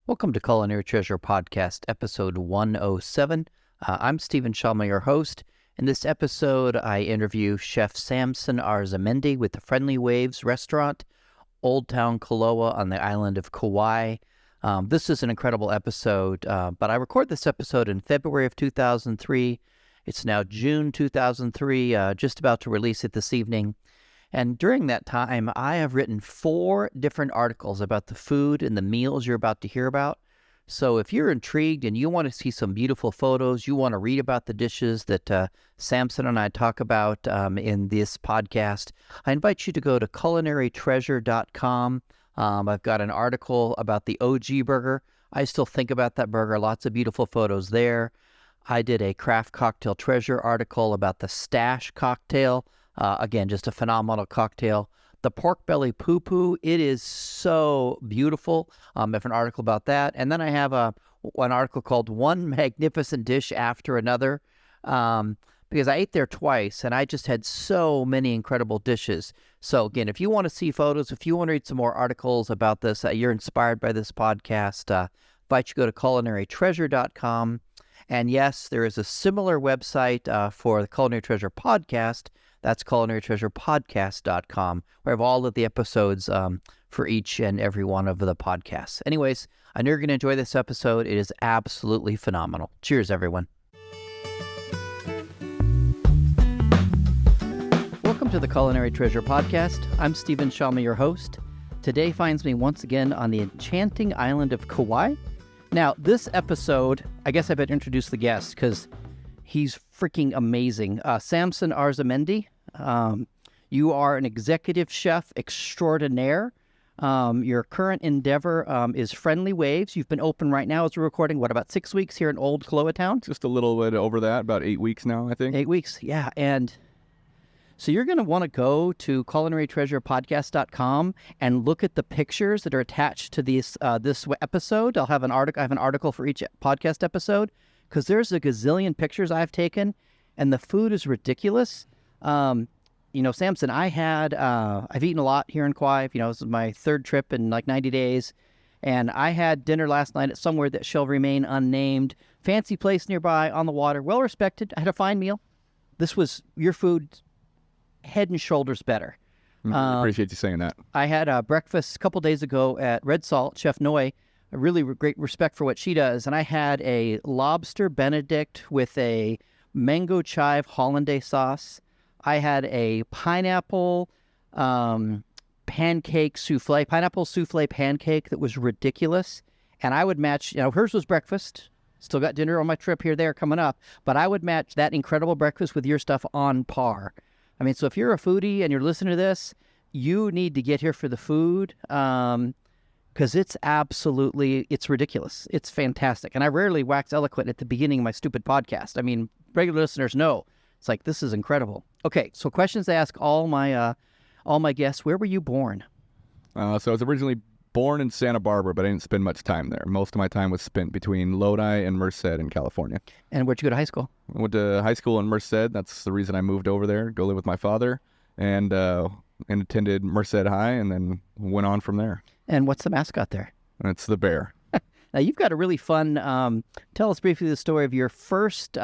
Welcome to Culinary Treasure Podcast, episode 107. I'm Steven Shomler, your host. In this episode, I interview Chef Samson Arzamendi with the Friendly Waves restaurant, Old Koloa on the Island of Kauai. This is an incredible episode, but I recorded this episode in February of 2003. It's now June 2003, just about to release it this evening. And during that time, I have written 4 different articles about the food and the meals you're about to hear about. So if you're intrigued and you want to see some beautiful photos, you want to read about the dishes that Samson and I talk about in this podcast, I invite you to go to CulinaryTreasure.com. I've got an article about the OG burger. I still think about that burger. Lots of beautiful photos there. I did a Craft Cocktail Treasure article about the Stash cocktail. Again, just a phenomenal cocktail. The pork belly poo-poo, it is so beautiful. I have an article about that. And then I have an article called One Magnificent Dish After Another, because I ate there twice, and I just had so many incredible dishes. So again, if you want to see photos, if you want to read some more articles about this, you're inspired by this podcast, I invite you to go to CulinaryTreasure.com. And yes, there is a similar website for the Culinary Treasure Podcast. That's CulinaryTreasurePodcast.com, where I have all of the episodes for each and every one of the podcasts. Anyways, I know you're going to enjoy this episode. It is absolutely phenomenal. Cheers, everyone. Welcome to the Culinary Treasure Podcast. I'm Steven Shomler, your host. Today finds me once again on the enchanting island of Kauai. Now, this episode, I guess I better introduce the guest because he's freaking amazing. Samson Arzamendi, you are an executive chef extraordinaire. Your current endeavor is Friendly Waves. You've been open right now as we're recording, about 6 weeks here in Old Koloa Town? Just a little bit over that, about 8 weeks now, I think. 8 weeks, yeah. And so you're going to want to go to CulinaryTreasurePodcast.com and look at the pictures that are attached to this episode. I have an article for each podcast episode, because there's a gazillion pictures I've taken, and the food is ridiculous. Samson, I've eaten a lot here in Kauai. This is my 3rd trip in like 90 days, and I had dinner last night at somewhere that shall remain unnamed. Fancy place nearby on the water, well respected. I had a fine meal. This was your food, head and shoulders better. Appreciate you saying that. I had breakfast a couple days ago at Red Salt, Chef Noi. A really great respect for what she does. And I had a lobster Benedict with a mango chive hollandaise sauce. I had a pineapple pancake souffle pancake that was ridiculous. And I would match, hers was breakfast. Still got dinner on my trip there coming up. But I would match that incredible breakfast with your stuff on par. So if you're a foodie and you're listening to this, you need to get here for the food. Because it's ridiculous. It's fantastic. And I rarely wax eloquent at the beginning of my stupid podcast. Regular listeners know. It's like, this is incredible. Okay, so questions I ask all my guests. Where were you born? So I was originally born in Santa Barbara, but I didn't spend much time there. Most of my time was spent between Lodi and Merced in California. And where'd you go to high school? I went to high school in Merced. That's the reason I moved over there, go live with my father, and attended Merced High, and then went on from there. And what's the mascot there? It's the bear. Now, you've got a really fun, tell us briefly the story of your first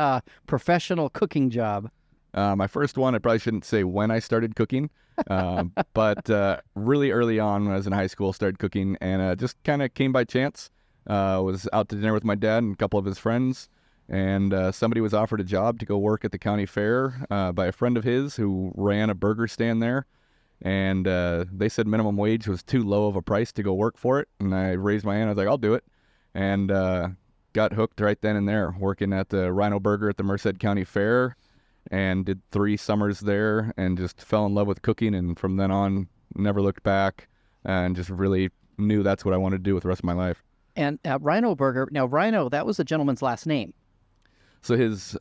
professional cooking job. My first one, I probably shouldn't say when I started cooking, but really early on when I was in high school, started cooking, and just kind of came by chance. Was out to dinner with my dad and a couple of his friends, and somebody was offered a job to go work at the county fair by a friend of his who ran a burger stand there. And they said minimum wage was too low of a price to go work for it. And I raised my hand. I was like, I'll do it. And got hooked right then and there, working at the Rhino Burger at the Merced County Fair, and did 3 summers there and just fell in love with cooking. And from then on, never looked back and just really knew that's what I wanted to do with the rest of my life. And Rhino Burger, now Rhino, that was the gentleman's last name. So his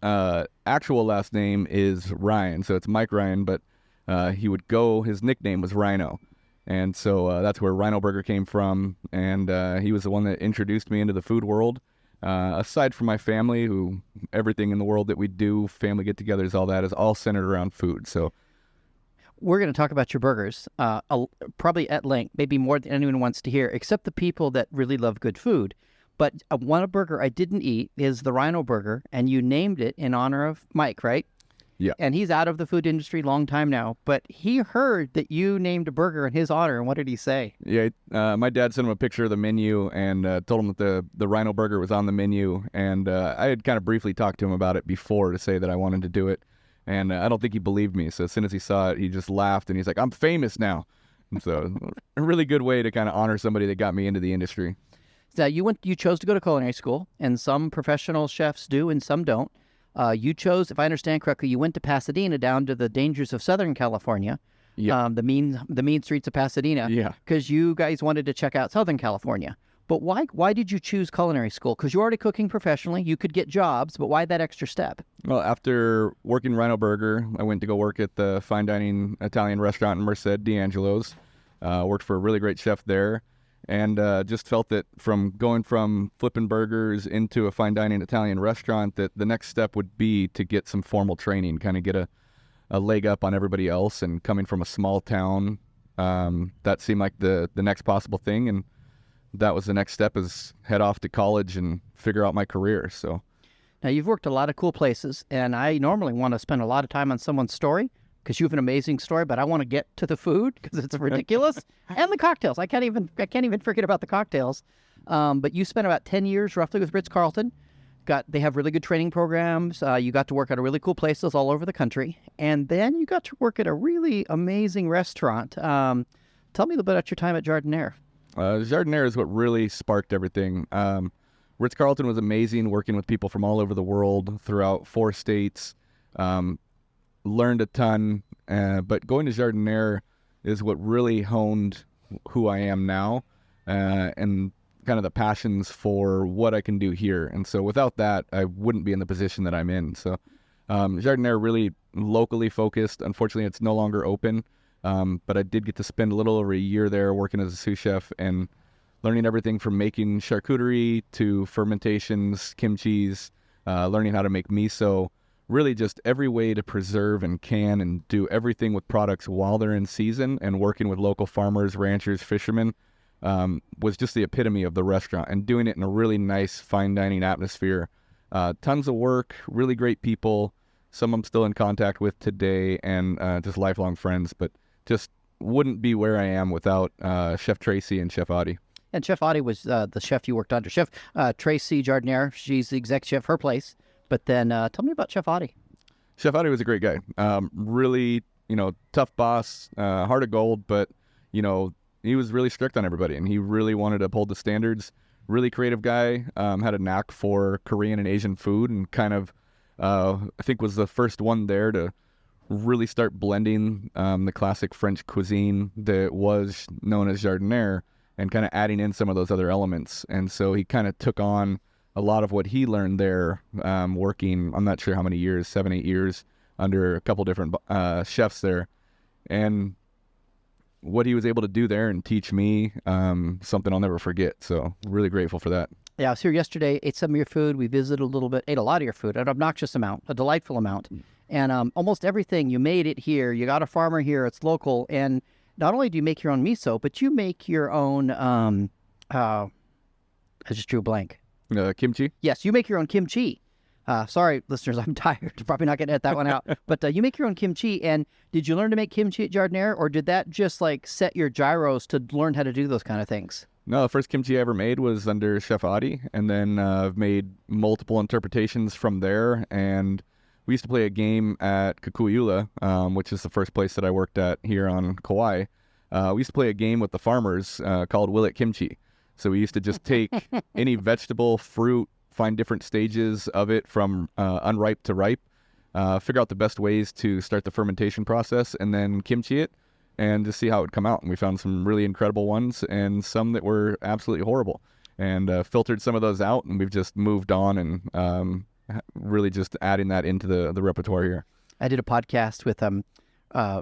actual last name is Ryan. So it's Mike Ryan, but his nickname was Rhino. And so that's where Rhino Burger came from. And he was the one that introduced me into the food world. Aside from my family, who everything in the world that we do, family get-togethers, all that, is all centered around food. So we're going to talk about your burgers, probably at length, maybe more than anyone wants to hear, except the people that really love good food. But one burger I didn't eat is the Rhino Burger, and you named it in honor of Mike, right? Yeah. And he's out of the food industry long time now, but he heard that you named a burger in his honor, and what did he say? Yeah, my dad sent him a picture of the menu and told him that the Rhino Burger was on the menu, and I had kind of briefly talked to him about it before to say that I wanted to do it, and I don't think he believed me, so as soon as he saw it, he just laughed, and he's like, I'm famous now. And so a really good way to kind of honor somebody that got me into the industry. So you chose to go to culinary school, and some professional chefs do and some don't. You chose, if I understand correctly, you went to Pasadena, down to the dangers of Southern California, the mean streets of Pasadena, because you guys wanted to check out Southern California. But why did you choose culinary school? Because you're already cooking professionally, you could get jobs, but why that extra step? Well, after working Rhino Burger, I went to go work at the fine dining Italian restaurant in Merced, D'Angelo's. Worked for a really great chef there. And just felt that from going from flipping burgers into a fine dining Italian restaurant, that the next step would be to get some formal training, kind of get a leg up on everybody else. And coming from a small town, that seemed like the next possible thing. And that was the next step, is head off to college and figure out my career. So now you've worked a lot of cool places, and I normally want to spend a lot of time on someone's story, because you have an amazing story, but I want to get to the food because it's ridiculous, and the cocktails. I can't even forget about the cocktails. But you spent about 10 years roughly with Ritz-Carlton. They have really good training programs. You got to work at a really cool places all over the country, and then you got to work at a really amazing restaurant. Tell me a little bit about your time at Jardiniere. Jardiniere is what really sparked everything. Ritz-Carlton was amazing, working with people from all over the world throughout 4 states. Learned a ton, but going to Jardiniere is what really honed who I am now, and kind of the passions for what I can do here. And so without that, I wouldn't be in the position that I'm in. So Jardiniere really locally focused. Unfortunately, it's no longer open, but I did get to spend a little over a year there working as a sous chef and learning everything from making charcuterie to fermentations, kimchis, learning how to make miso. Really just every way to preserve and can and do everything with products while they're in season, and working with local farmers, ranchers, fishermen was just the epitome of the restaurant, and doing it in a really nice fine dining atmosphere. Tons of work, really great people, some I'm still in contact with today, and just lifelong friends, but just wouldn't be where I am without Chef Tracy and Chef Audie. And Chef Audie was the chef you worked under. Chef Tracy Jardiniere, she's the exec chef, her place. But then tell me about Chef Audie. Chef Audie was a great guy. Really, tough boss, heart of gold, but, he was really strict on everybody, and he really wanted to uphold the standards. Really creative guy, had a knack for Korean and Asian food, and kind of, I think was the first one there to really start blending the classic French cuisine that was known as Jardiniere, and kind of adding in some of those other elements. And so he kind of took on a lot of what he learned there, working, I'm not sure how many years, 7-8 years, under a couple different chefs there. And what he was able to do there and teach me, something I'll never forget. So really grateful for that. Yeah, I was here yesterday, ate some of your food. We visited a little bit, ate a lot of your food, an obnoxious amount, a delightful amount. And almost everything, you made it here. You got a farmer here, it's local. And not only do you make your own miso, but you make your own, I just drew a blank. Kimchi? Yes, you make your own kimchi. Sorry, listeners, I'm tired. Probably not going to edit that one out. But you make your own kimchi. And did you learn to make kimchi at Jardiniere, or did that just set your gyros to learn how to do those kind of things? No, the first kimchi I ever made was under Chef Audie, and then I've made multiple interpretations from there. And we used to play a game at Kukui'ula, which is the first place that I worked at here on Kauai. We used to play a game with the farmers called Will It Kimchi. So we used to just take any vegetable, fruit, find different stages of it from unripe to ripe, figure out the best ways to start the fermentation process, and then kimchi it and just see how it would come out. And we found some really incredible ones and some that were absolutely horrible, and filtered some of those out, and we've just moved on and really just adding that into the repertoire here. I did a podcast with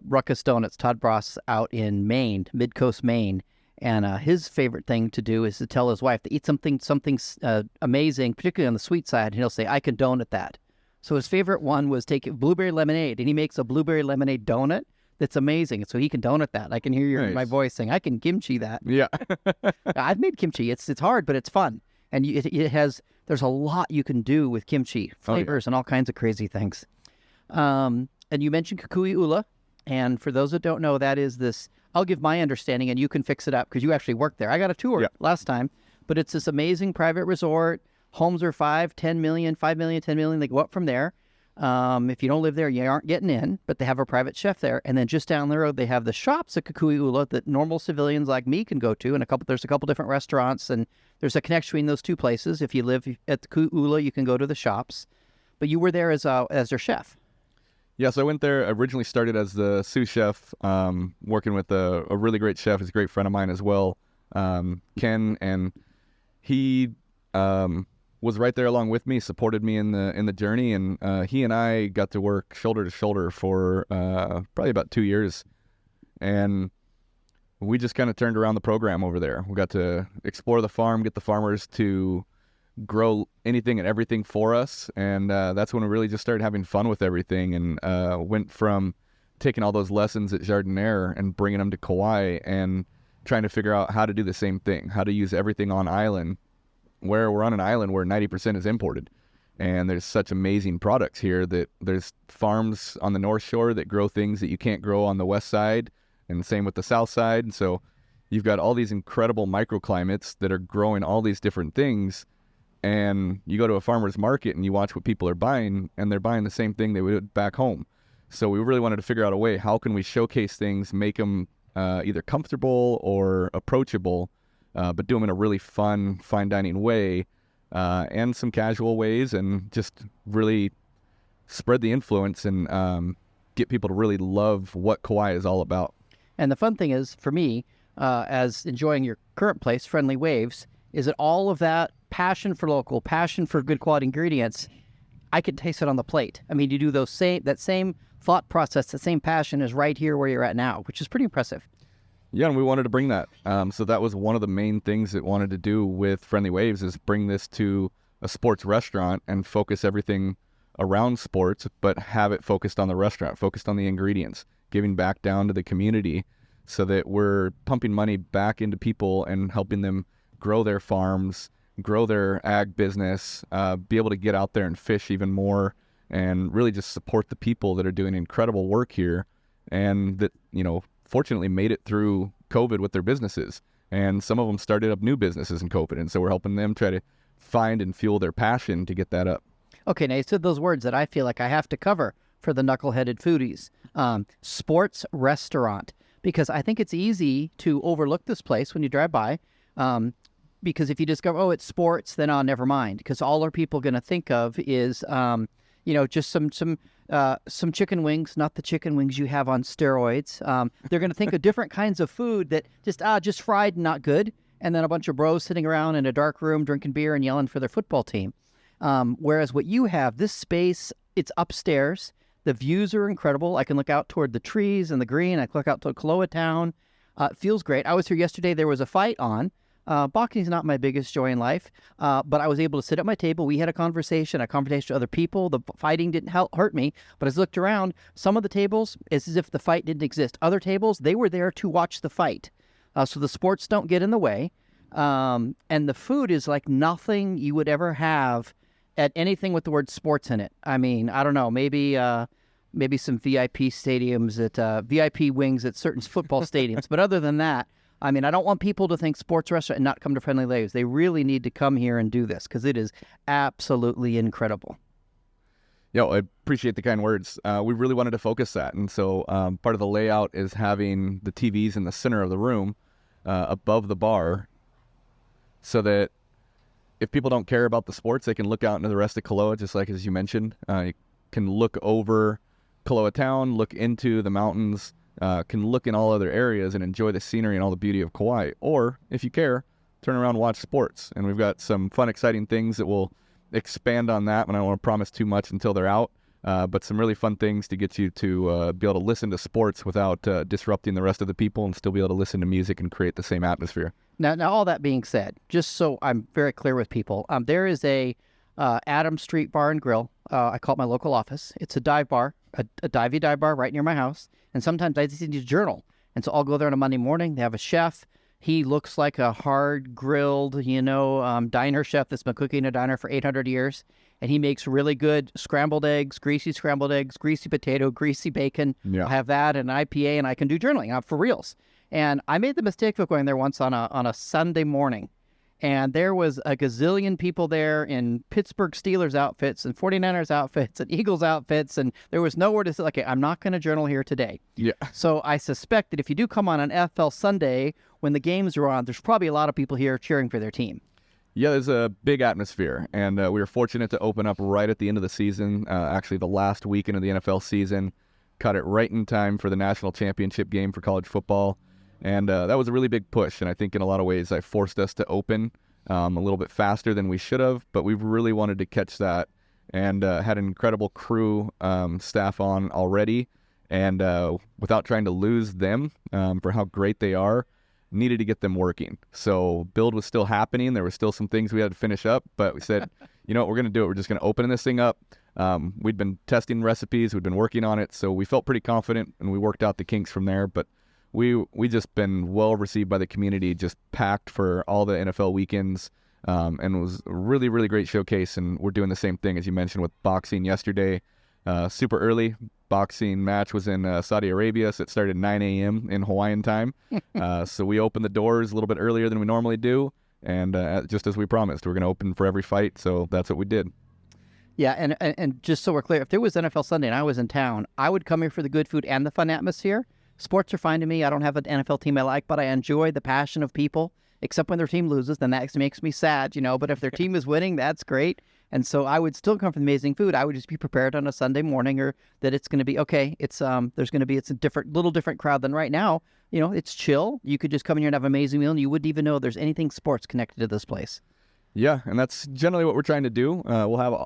Ruckus Donuts, Todd Bross, out in Maine, Mid-Coast Maine. And his favorite thing to do is to tell his wife to eat something amazing, particularly on the sweet side, and he'll say, I condone at that. So his favorite one was take blueberry lemonade, and he makes a blueberry lemonade donut that's amazing. So he can donut that. I can hear my voice saying, I can kimchi that. Yeah. I've made kimchi. It's hard, but it's fun. And there's a lot you can do with kimchi, flavors and all kinds of crazy things. And you mentioned kukui ula. And for those that don't know, that is this, I'll give my understanding and you can fix it up because you actually worked there. I got a tour last time, but it's this amazing private resort. Homes are 5, 10 million, 5 million, 10 million. They go up from there. If you don't live there, you aren't getting in, but they have a private chef there. And then just down the road, they have the shops at Kukui Ula that normal civilians like me can go to. And there's a couple different restaurants, and there's a connection between those two places. If you live at the Kukui Ula, you can go to the shops. But you were there as their chef. Yeah, so I went there. I originally started as the sous chef, working with a really great chef. He's a great friend of mine as well, Ken, and he was right there along with me, supported me in the journey, and he and I got to work shoulder to shoulder for probably about 2 years, and we just kind of turned around the program over there. We got to explore the farm, get the farmers to grow anything and everything for us, and that's when we really just started having fun with everything, and went from taking all those lessons at Jardiniere and bringing them to Kauai and trying to figure out how to do the same thing, how to use everything on island, where we're on an island where 90% is imported. And there's such amazing products here that there's farms on the North Shore that grow things that you can't grow on the West Side, and same with the South Side. And so you've got all these incredible microclimates that are growing all these different things. And you go to a farmer's market and you watch what people are buying, and they're buying the same thing they would back home. So we really wanted to figure out a way, how can we showcase things, make them either comfortable or approachable, but do them in a really fun, fine dining way, and some casual ways, and just really spread the influence and get people to really love what Kauai is all about. And the fun thing is, for me, as enjoying your current place, Friendly Waves, is that all of that passion for local, passion for good quality ingredients, I can taste it on the plate. I mean, you do that same thought process, the same passion is right here where you're at now, which is pretty impressive. Yeah, and we wanted to bring that. So that was one of the main things that wanted to do with Friendly Waves, is bring this to a sports restaurant and focus everything around sports, but have it focused on the restaurant, focused on the ingredients, giving back down to the community so that we're pumping money back into people and helping them grow their farms, grow their ag business, be able to get out there and fish even more, and really just support the people that are doing incredible work here, and that, fortunately made it through COVID with their businesses. And some of them started up new businesses in COVID. And so we're helping them try to find and fuel their passion to get that up. Okay, now you said those words that I feel like I have to cover for the knuckleheaded foodies. Sports restaurant. Because I think it's easy to overlook this place when you drive by. Because if you just go, it's sports, then never mind. Because all our people are going to think of is, just some chicken wings, not the chicken wings you have on steroids. They're going to think of different kinds of food that just fried and not good. And then a bunch of bros sitting around in a dark room drinking beer and yelling for their football team. Whereas what you have, this space, it's upstairs. The views are incredible. I can look out toward the trees and the green. I can look out to Koloa Town. It feels great. I was here yesterday. There was a fight on. Boxing is not my biggest joy in life, but I was able to sit at my table. We had a conversation with other people. The fighting didn't hurt me, but as I looked around, some of the tables, it's as if the fight didn't exist. Other tables, they were there to watch the fight. So the sports don't get in the way. And the food is like nothing you would ever have at anything with the word sports in it. I mean, I don't know, maybe some VIP stadiums VIP wings at certain football stadiums. But other than that, I mean, I don't want people to think sports restaurant and not come to Friendly Waves. They really need to come here and do this because it is absolutely incredible. Yeah, I appreciate the kind words. We really wanted to focus that. And so part of the layout is having the TVs in the center of the room above the bar so that if people don't care about the sports, they can look out into the rest of Koloa, just like as you mentioned. You can look over Koloa Town, look into the mountains, can look in all other areas and enjoy the scenery and all the beauty of Kauai. Or, if you care, turn around and watch sports. And we've got some fun, exciting things that will expand on that, and I don't want to promise too much until they're out. But some really fun things to get you to be able to listen to sports without disrupting the rest of the people, and still be able to listen to music and create the same atmosphere. Now all that being said, just so I'm very clear with people, there is a Adam Street Bar and Grill. I call it my local office. It's a dive bar, a divey dive bar right near my house. And sometimes I just need to journal. And so I'll go there on a Monday morning. They have a chef. He looks like a hard-grilled, diner chef that's been cooking in a diner for 800 years. And he makes really good scrambled eggs, greasy potato, greasy bacon. Yeah. I have that and IPA, and I can do journaling for reals. And I made the mistake of going there once on a Sunday morning. And there was a gazillion people there in Pittsburgh Steelers outfits and 49ers outfits and Eagles outfits. And there was nowhere to say, okay, I'm not going to journal here today. Yeah. So I suspect that if you do come on an NFL Sunday when the games are on, there's probably a lot of people here cheering for their team. Yeah, there's a big atmosphere, and we were fortunate to open up right at the end of the season, actually the last weekend of the NFL season, cut it right in time for the national championship game for college football, and that was a really big push, and I think in a lot of ways that forced us to open a little bit faster than we should have, but we really wanted to catch that, and had an incredible crew staff on already, and without trying to lose them for how great they are, needed to get them working. So build was still happening. There were still some things we had to finish up, but we said, you know what, we're going to do it. We're just going to open this thing up. We'd been testing recipes. We'd been working on it. So we felt pretty confident, and we worked out the kinks from there. But we just been well received by the community, just packed for all the NFL weekends, and it was a really, really great showcase. And we're doing the same thing, as you mentioned, with boxing yesterday. Super early boxing match was in Saudi Arabia, so it started 9 a.m. in Hawaiian time. So we opened the doors a little bit earlier than we normally do, and just as we promised, we're going to open for every fight, so that's what we did. Yeah, and just so we're clear, if there was NFL Sunday and I was in town, I would come here for the good food and the fun atmosphere. Sports are fine to me. I don't have an NFL team I like, but I enjoy the passion of people, except when their team loses, then that makes me sad, but if their team is winning, that's great. And so I would still come for the amazing food. I would just be prepared on a Sunday morning, or that it's going to be okay. It's it's a little different crowd than right now. It's chill. You could just come in here and have an amazing meal, and you wouldn't even know there's anything sports connected to this place. Yeah, and that's generally what we're trying to do. We'll have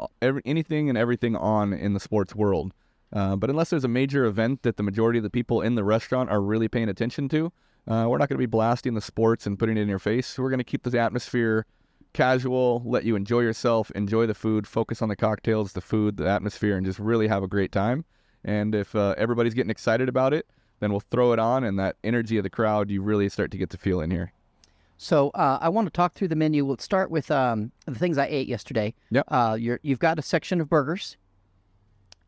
anything and everything on in the sports world, but unless there's a major event that the majority of the people in the restaurant are really paying attention to, we're not going to be blasting the sports and putting it in your face. We're going to keep the atmosphere casual, let you enjoy yourself, enjoy the food, focus on the cocktails, the food, the atmosphere, and just really have a great time. And if everybody's getting excited about it, then we'll throw it on, and that energy of the crowd, you really start to get to feel in here. So I want to talk through the menu. We'll start with the things I ate yesterday. Yep. You've got a section of burgers.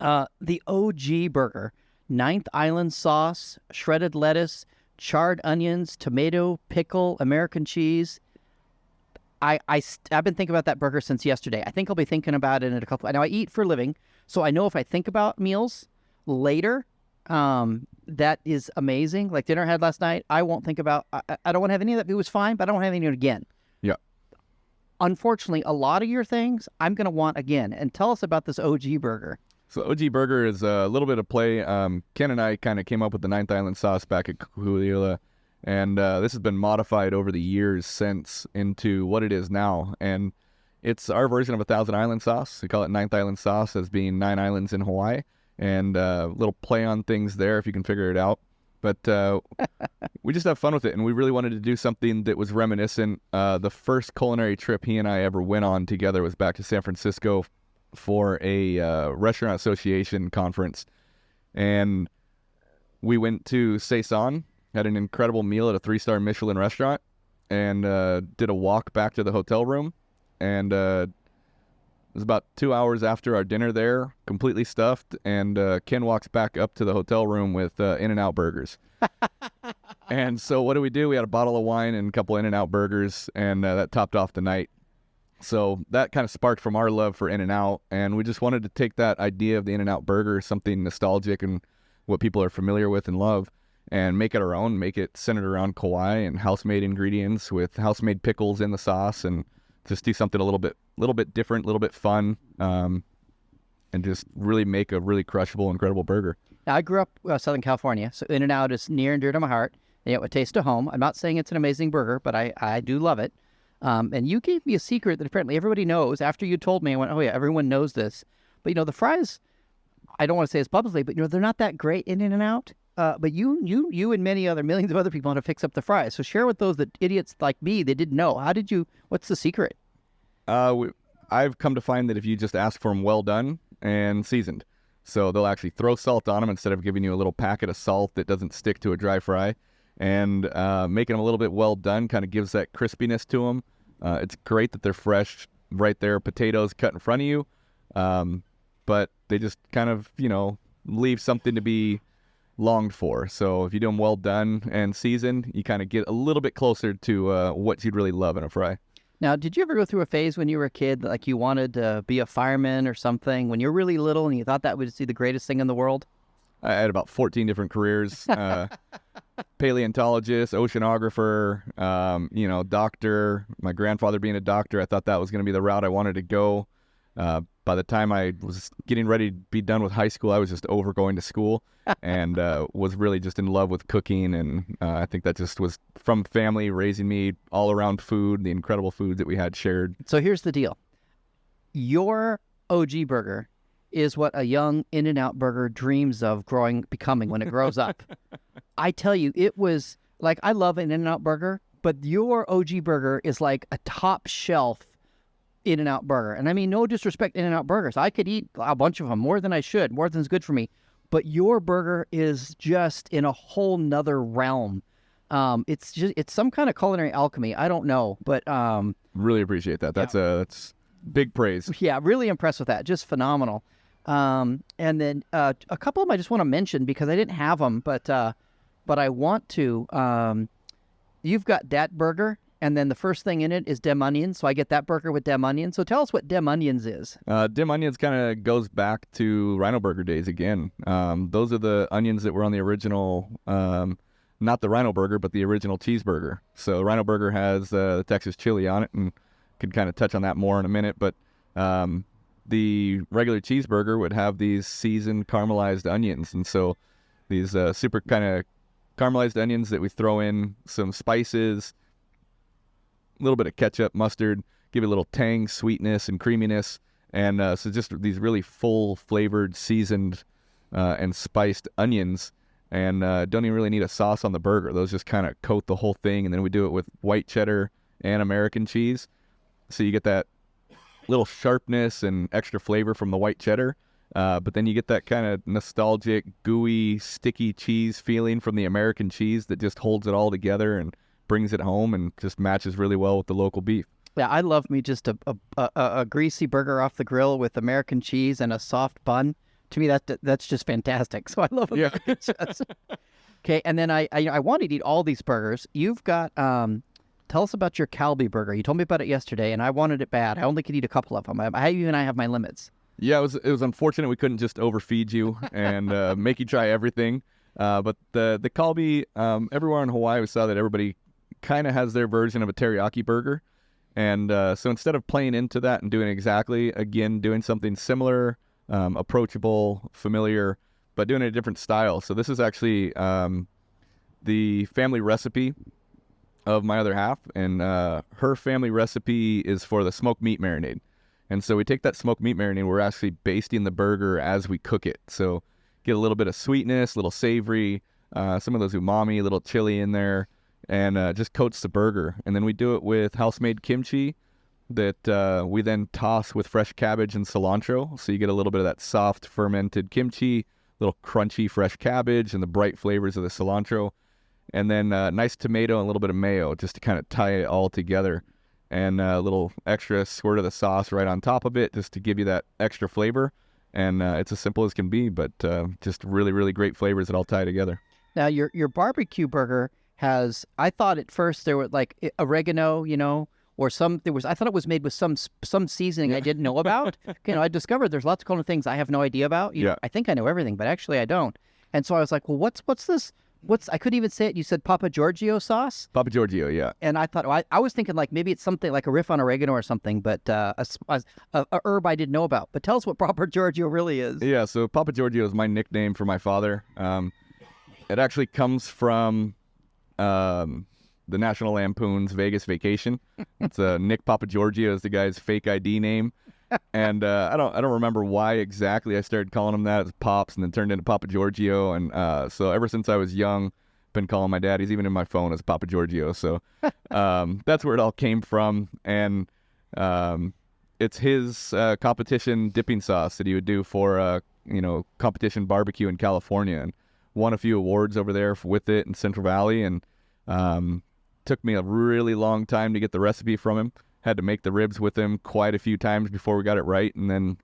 The OG burger, Ninth Island sauce, shredded lettuce, charred onions, tomato, pickle, American cheese. I've been thinking about that burger since yesterday. I think I'll be thinking about it in a couple. I know I eat for a living, so I know if I think about meals later, that is amazing. Like dinner I had last night, I won't think about. I don't want to have any of that. It was fine, but I don't want to have any of it again. Yeah. Unfortunately, a lot of your things I'm going to want again. And tell us about this OG burger. So OG burger is a little bit of play. Ken and I kind of came up with the Ninth Island sauce back at Kuku'ula. And this has been modified over the years since into what it is now. And it's our version of 1,000 Island sauce. We call it Ninth Island sauce, as being 9 islands in Hawaii. And a little play on things there if you can figure it out. But we just have fun with it. And we really wanted to do something that was reminiscent. The first culinary trip he and I ever went on together was back to San Francisco for a restaurant association conference. And we went to Saison, had an incredible meal at a 3-star Michelin restaurant, and did a walk back to the hotel room. And it was about 2 hours after our dinner there, completely stuffed, and Ken walks back up to the hotel room with In-N-Out burgers. And so what do? We had a bottle of wine and a couple In-N-Out burgers, and that topped off the night. So that kind of sparked from our love for In-N-Out, and we just wanted to take that idea of the In-N-Out burger, something nostalgic and what people are familiar with and love, and make it our own, make it centered around Kauai and house-made ingredients with house-made pickles in the sauce, and just do something a little bit different, a little bit fun, and just really make a really crushable, incredible burger. Now, I grew up Southern California, so In-N-Out is near and dear to my heart. And it would taste of home. I'm not saying it's an amazing burger, but I do love it. And you gave me a secret that apparently everybody knows. After you told me, I went, oh yeah, everyone knows this. But the fries, I don't want to say this publicly, but they're not that great in In-N-Out. But you and millions of other people know how to fix up the fries. So share with those that idiots like me, they didn't know. What's the secret? I've come to find that if you just ask for them well done and seasoned, so they'll actually throw salt on them instead of giving you a little packet of salt that doesn't stick to a dry fry. and making them a little bit well done kind of gives that crispiness to them. It's great that they're fresh right there, potatoes cut in front of you, but they just kind of, leave something to be longed for. So if you do them well done and seasoned, you kind of get a little bit closer to what you'd really love in a fry. Now, did you ever go through a phase when you were a kid, like you wanted to be a fireman or something, when you were really little and you thought that would be the greatest thing in the world? I had about 14 different careers, paleontologist, oceanographer, doctor. My grandfather being a doctor, I thought that was going to be the route I wanted to go. By the time I was getting ready to be done with high school, I was just over going to school and was really just in love with cooking. And I think that just was from family raising me all around food, the incredible food that we had shared. So here's the deal. Your OG burger is what a young In-N-Out burger dreams of becoming when it grows up. I tell you, it was like, I love an In-N-Out burger, but your OG burger is like a top shelf In-N-Out burger. And I mean, no disrespect to In-N-Out burgers. I could eat a bunch of them, more than I should, more than's good for me. But your burger is just in a whole nother realm. It's some kind of culinary alchemy. I don't know, but really appreciate that. That's big praise. Yeah, really impressed with that. Just phenomenal. And then a couple of them I just want to mention because I didn't have them, but I want to. You've got that burger, and then the first thing in it is dem onions. So I get that burger with dem onions. So tell us what dem onions is. Dem onions kind of goes back to Rhino Burger days again. Those are the onions that were on the original, not the Rhino Burger, but the original cheeseburger. So Rhino Burger has the Texas chili on it, and could kind of touch on that more in a minute. But the regular cheeseburger would have these seasoned caramelized onions. And so these super kind of caramelized onions that we throw in some spices, a little bit of ketchup, mustard, give it a little tang, sweetness, and creaminess. And so just these really full flavored, seasoned, and spiced onions. And don't even really need a sauce on the burger. Those just kind of coat the whole thing. And then we do it with white cheddar and American cheese. So you get that little sharpness and extra flavor from the white cheddar. But then you get that kind of nostalgic, gooey, sticky cheese feeling from the American cheese that just holds it all together and brings it home and just matches really well with the local beef. Yeah, I love me just a greasy burger off the grill with American cheese and a soft bun. To me, that's just fantastic. So I love it. Yeah. Okay, and then I wanted to eat all these burgers. You've got tell us about your Calbee burger. You told me about it yesterday, and I wanted it bad. I only could eat a couple of them. I have my limits. Yeah, it was unfortunate we couldn't just overfeed you and make you try everything. But the Calbee, everywhere in Hawaii, we saw that everybody kind of has their version of a teriyaki burger. And so instead of playing into that and doing doing something similar, approachable, familiar, but doing it a different style. So this is actually the family recipe of my other half, and her family recipe is for the smoked meat marinade. And so we take that smoked meat marinade, we're actually basting the burger as we cook it. So get a little bit of sweetness, a little savory, some of those umami, a little chili in there, and just coats the burger. And then we do it with house-made kimchi that we then toss with fresh cabbage and cilantro. So you get a little bit of that soft fermented kimchi, little crunchy fresh cabbage, and the bright flavors of the cilantro. And then nice tomato and a little bit of mayo just to kind of tie it all together. And a little extra squirt of the sauce right on top of it just to give you that extra flavor. And it's as simple as can be, but just really, really great flavors that all tie together. Now, your barbecue burger has, I thought at first there was like oregano, or I thought it was made with some seasoning I didn't know about. I discovered there's lots of cool things I have no idea about. I think I know everything, but actually I don't. And so I was like, well, what's this? I couldn't even say it. You said Papa Giorgio sauce? Papa Giorgio, yeah. And I thought, I was thinking like maybe it's something like a riff on oregano or something, but a herb I didn't know about. But tell us what Papa Giorgio really is. Yeah, so Papa Giorgio is my nickname for my father. It actually comes from the National Lampoon's Vegas Vacation. It's Nick Papa Giorgio is the guy's fake ID name. And I don't remember why exactly I started calling him that as Pops and then turned into Papa Giorgio. And so ever since I was young, been calling my dad. He's even in my phone as Papa Giorgio. So that's where it all came from. And it's his competition dipping sauce that he would do for competition barbecue in California. And won a few awards over there with it in Central Valley, and took me a really long time to get the recipe from him. Had to make the ribs with him quite a few times before we got it right, and then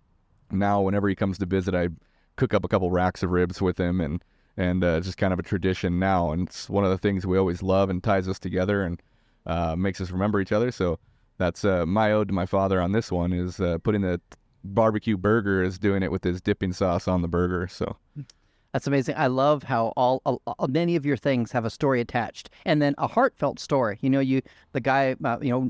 now whenever he comes to visit, I cook up a couple racks of ribs with him, and just kind of a tradition now, and it's one of the things we always love and ties us together and makes us remember each other. So that's my ode to my father on this one, is putting the barbecue burger, is doing it with his dipping sauce on the burger. So That's amazing. I love how many of your things have a story attached, and then a heartfelt story. The guy,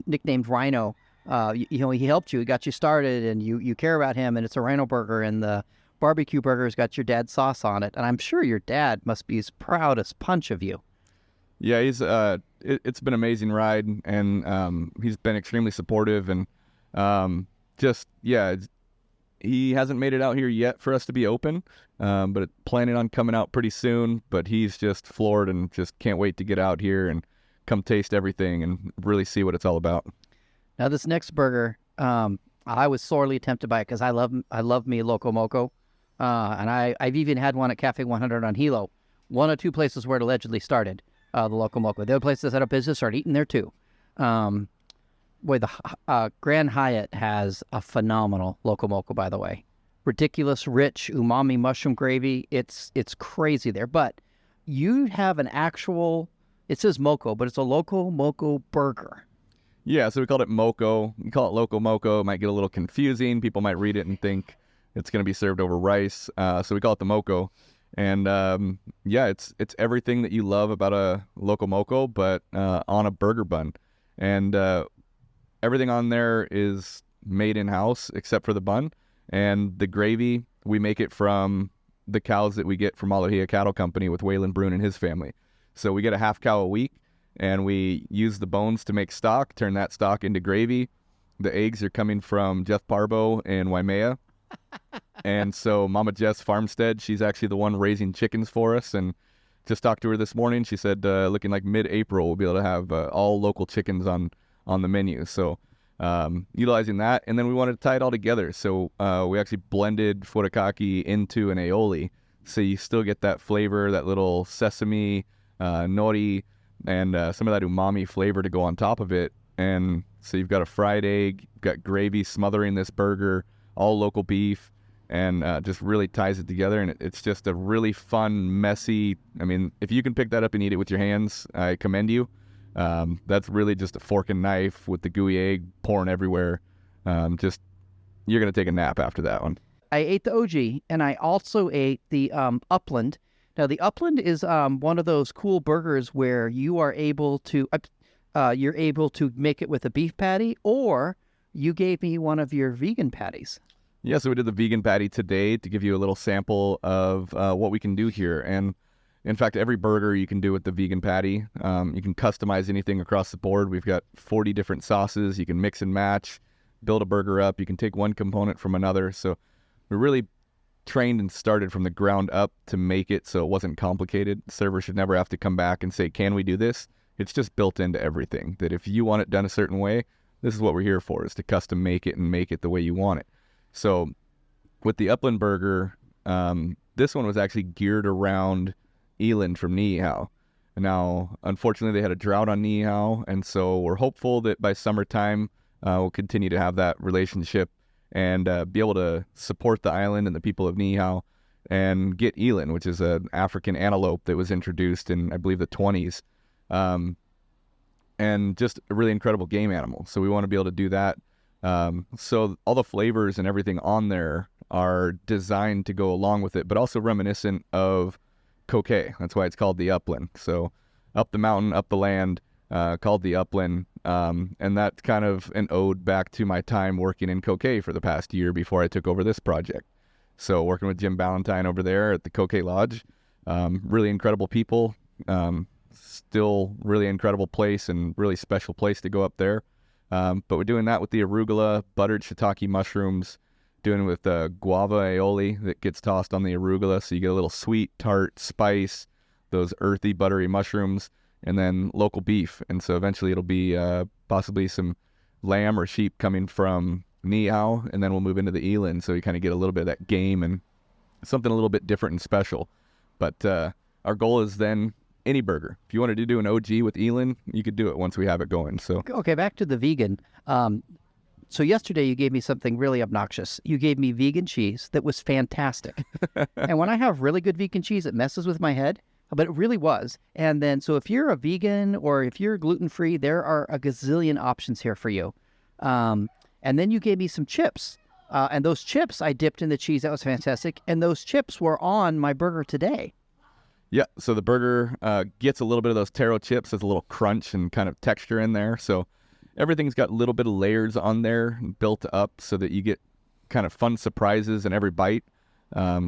nicknamed Rhino, he helped you, he got you started, and you care about him, and it's a Rhino burger, and the barbecue burger's got your dad's sauce on it, and I'm sure your dad must be as proud as punch of you. Yeah, he's it's been an amazing ride, and he's been extremely supportive, and he hasn't made it out here yet for us to be open, but planning on coming out pretty soon. But he's just floored and just can't wait to get out here and come taste everything and really see what it's all about. Now, this next burger, I was sorely tempted by it because I love me Loco Moco, and I've even had one at Cafe 100 on Hilo, one of two places where it allegedly started, the Loco Moco. The other places that set up business started eating there too. The Grand Hyatt has a phenomenal Loco Moco, by the way. Ridiculous, rich, umami mushroom gravy. It's crazy there. But you have an actual, it says Moco, but it's a Loco Moco burger. Yeah, so we called it Moco. We call it Loco Moco. It might get a little confusing. People might read it and think it's going to be served over rice. So we call it the Moco. And it's everything that you love about a Loco Moco, but on a burger bun. And everything on there is made in-house except for the bun. And the gravy, we make it from the cows that we get from Alahia Cattle Company with Waylon Brune and his family. So we get a half cow a week, and we use the bones to make stock, turn that stock into gravy. The eggs are coming from Jeff Parbo in Waimea. And so Mama Jess Farmstead, she's actually the one raising chickens for us. And just talked to her this morning. She said looking like mid-April, we'll be able to have all local chickens on the menu. So utilizing that, and then we wanted to tie it all together. So we actually blended furikake into an aioli, so you still get that flavor, that little sesame, nori, and some of that umami flavor to go on top of it. And so you've got a fried egg, you've got gravy smothering this burger, all local beef, and just really ties it together. And it's just a really fun, messy, I mean, if you can pick that up and eat it with your hands, I commend you. That's really just a fork and knife with the gooey egg pouring everywhere. Just, you're going to take a nap after that one. I ate the OG, and I also ate the Upland. Now, the Upland is one of those cool burgers where you are able to, you're able to make it with a beef patty, or you gave me one of your vegan patties. Yeah, so we did the vegan patty today to give you a little sample of what we can do here. And in fact, every burger you can do with the vegan patty. You can customize anything across the board. We've got 40 different sauces. You can mix and match, build a burger up. You can take one component from another. So we're really trained and started from the ground up to make it so it wasn't complicated. Servers should never have to come back and say, can we do this? It's just built into everything, that if you want it done a certain way, this is what we're here for, is to custom make it and make it the way you want it. So with the Upland burger, this one was actually geared around eland from Niihau. Now, unfortunately, they had a drought on Niihau, and so we're hopeful that by summertime, we'll continue to have that relationship and be able to support the island and the people of Niihau and get eland, which is an African antelope that was introduced in, I believe, the 20s. And just a really incredible game animal. So we want to be able to do that. So all the flavors and everything on there are designed to go along with it, but also reminiscent of Kauai. That's why it's called the Upland. So up the mountain, up the land, called the Upland. And that's kind of an ode back to my time working in Kauai for the past year before I took over this project. So working with Jim Ballantyne over there at the Kauai Lodge, really incredible people, still really incredible place and really special place to go up there. But we're doing that with the arugula, buttered shiitake mushrooms, doing it with guava aioli that gets tossed on the arugula. So you get a little sweet, tart, spice, those earthy, buttery mushrooms, and then local beef. And so eventually it'll be possibly some lamb or sheep coming from Niihau, and then we'll move into the eland. So you kind of get a little bit of that game and something a little bit different and special. But our goal is then any burger. If you wanted to do an OG with Elin, you could do it once we have it going. So Okay, back to the vegan. So yesterday you gave me something really obnoxious. You gave me vegan cheese that was fantastic. And when I have really good vegan cheese, it messes with my head, but it really was. And then, so if you're a vegan or if you're gluten-free, there are a gazillion options here for you. And then you gave me some chips. And those chips I dipped in the cheese. That was fantastic. And those chips were on my burger today. yeah, so the burger gets a little bit of those taro chips. There's a little crunch and kind of texture in there. So everything's got a little bit of layers on there built up so that you get kind of fun surprises in every bite.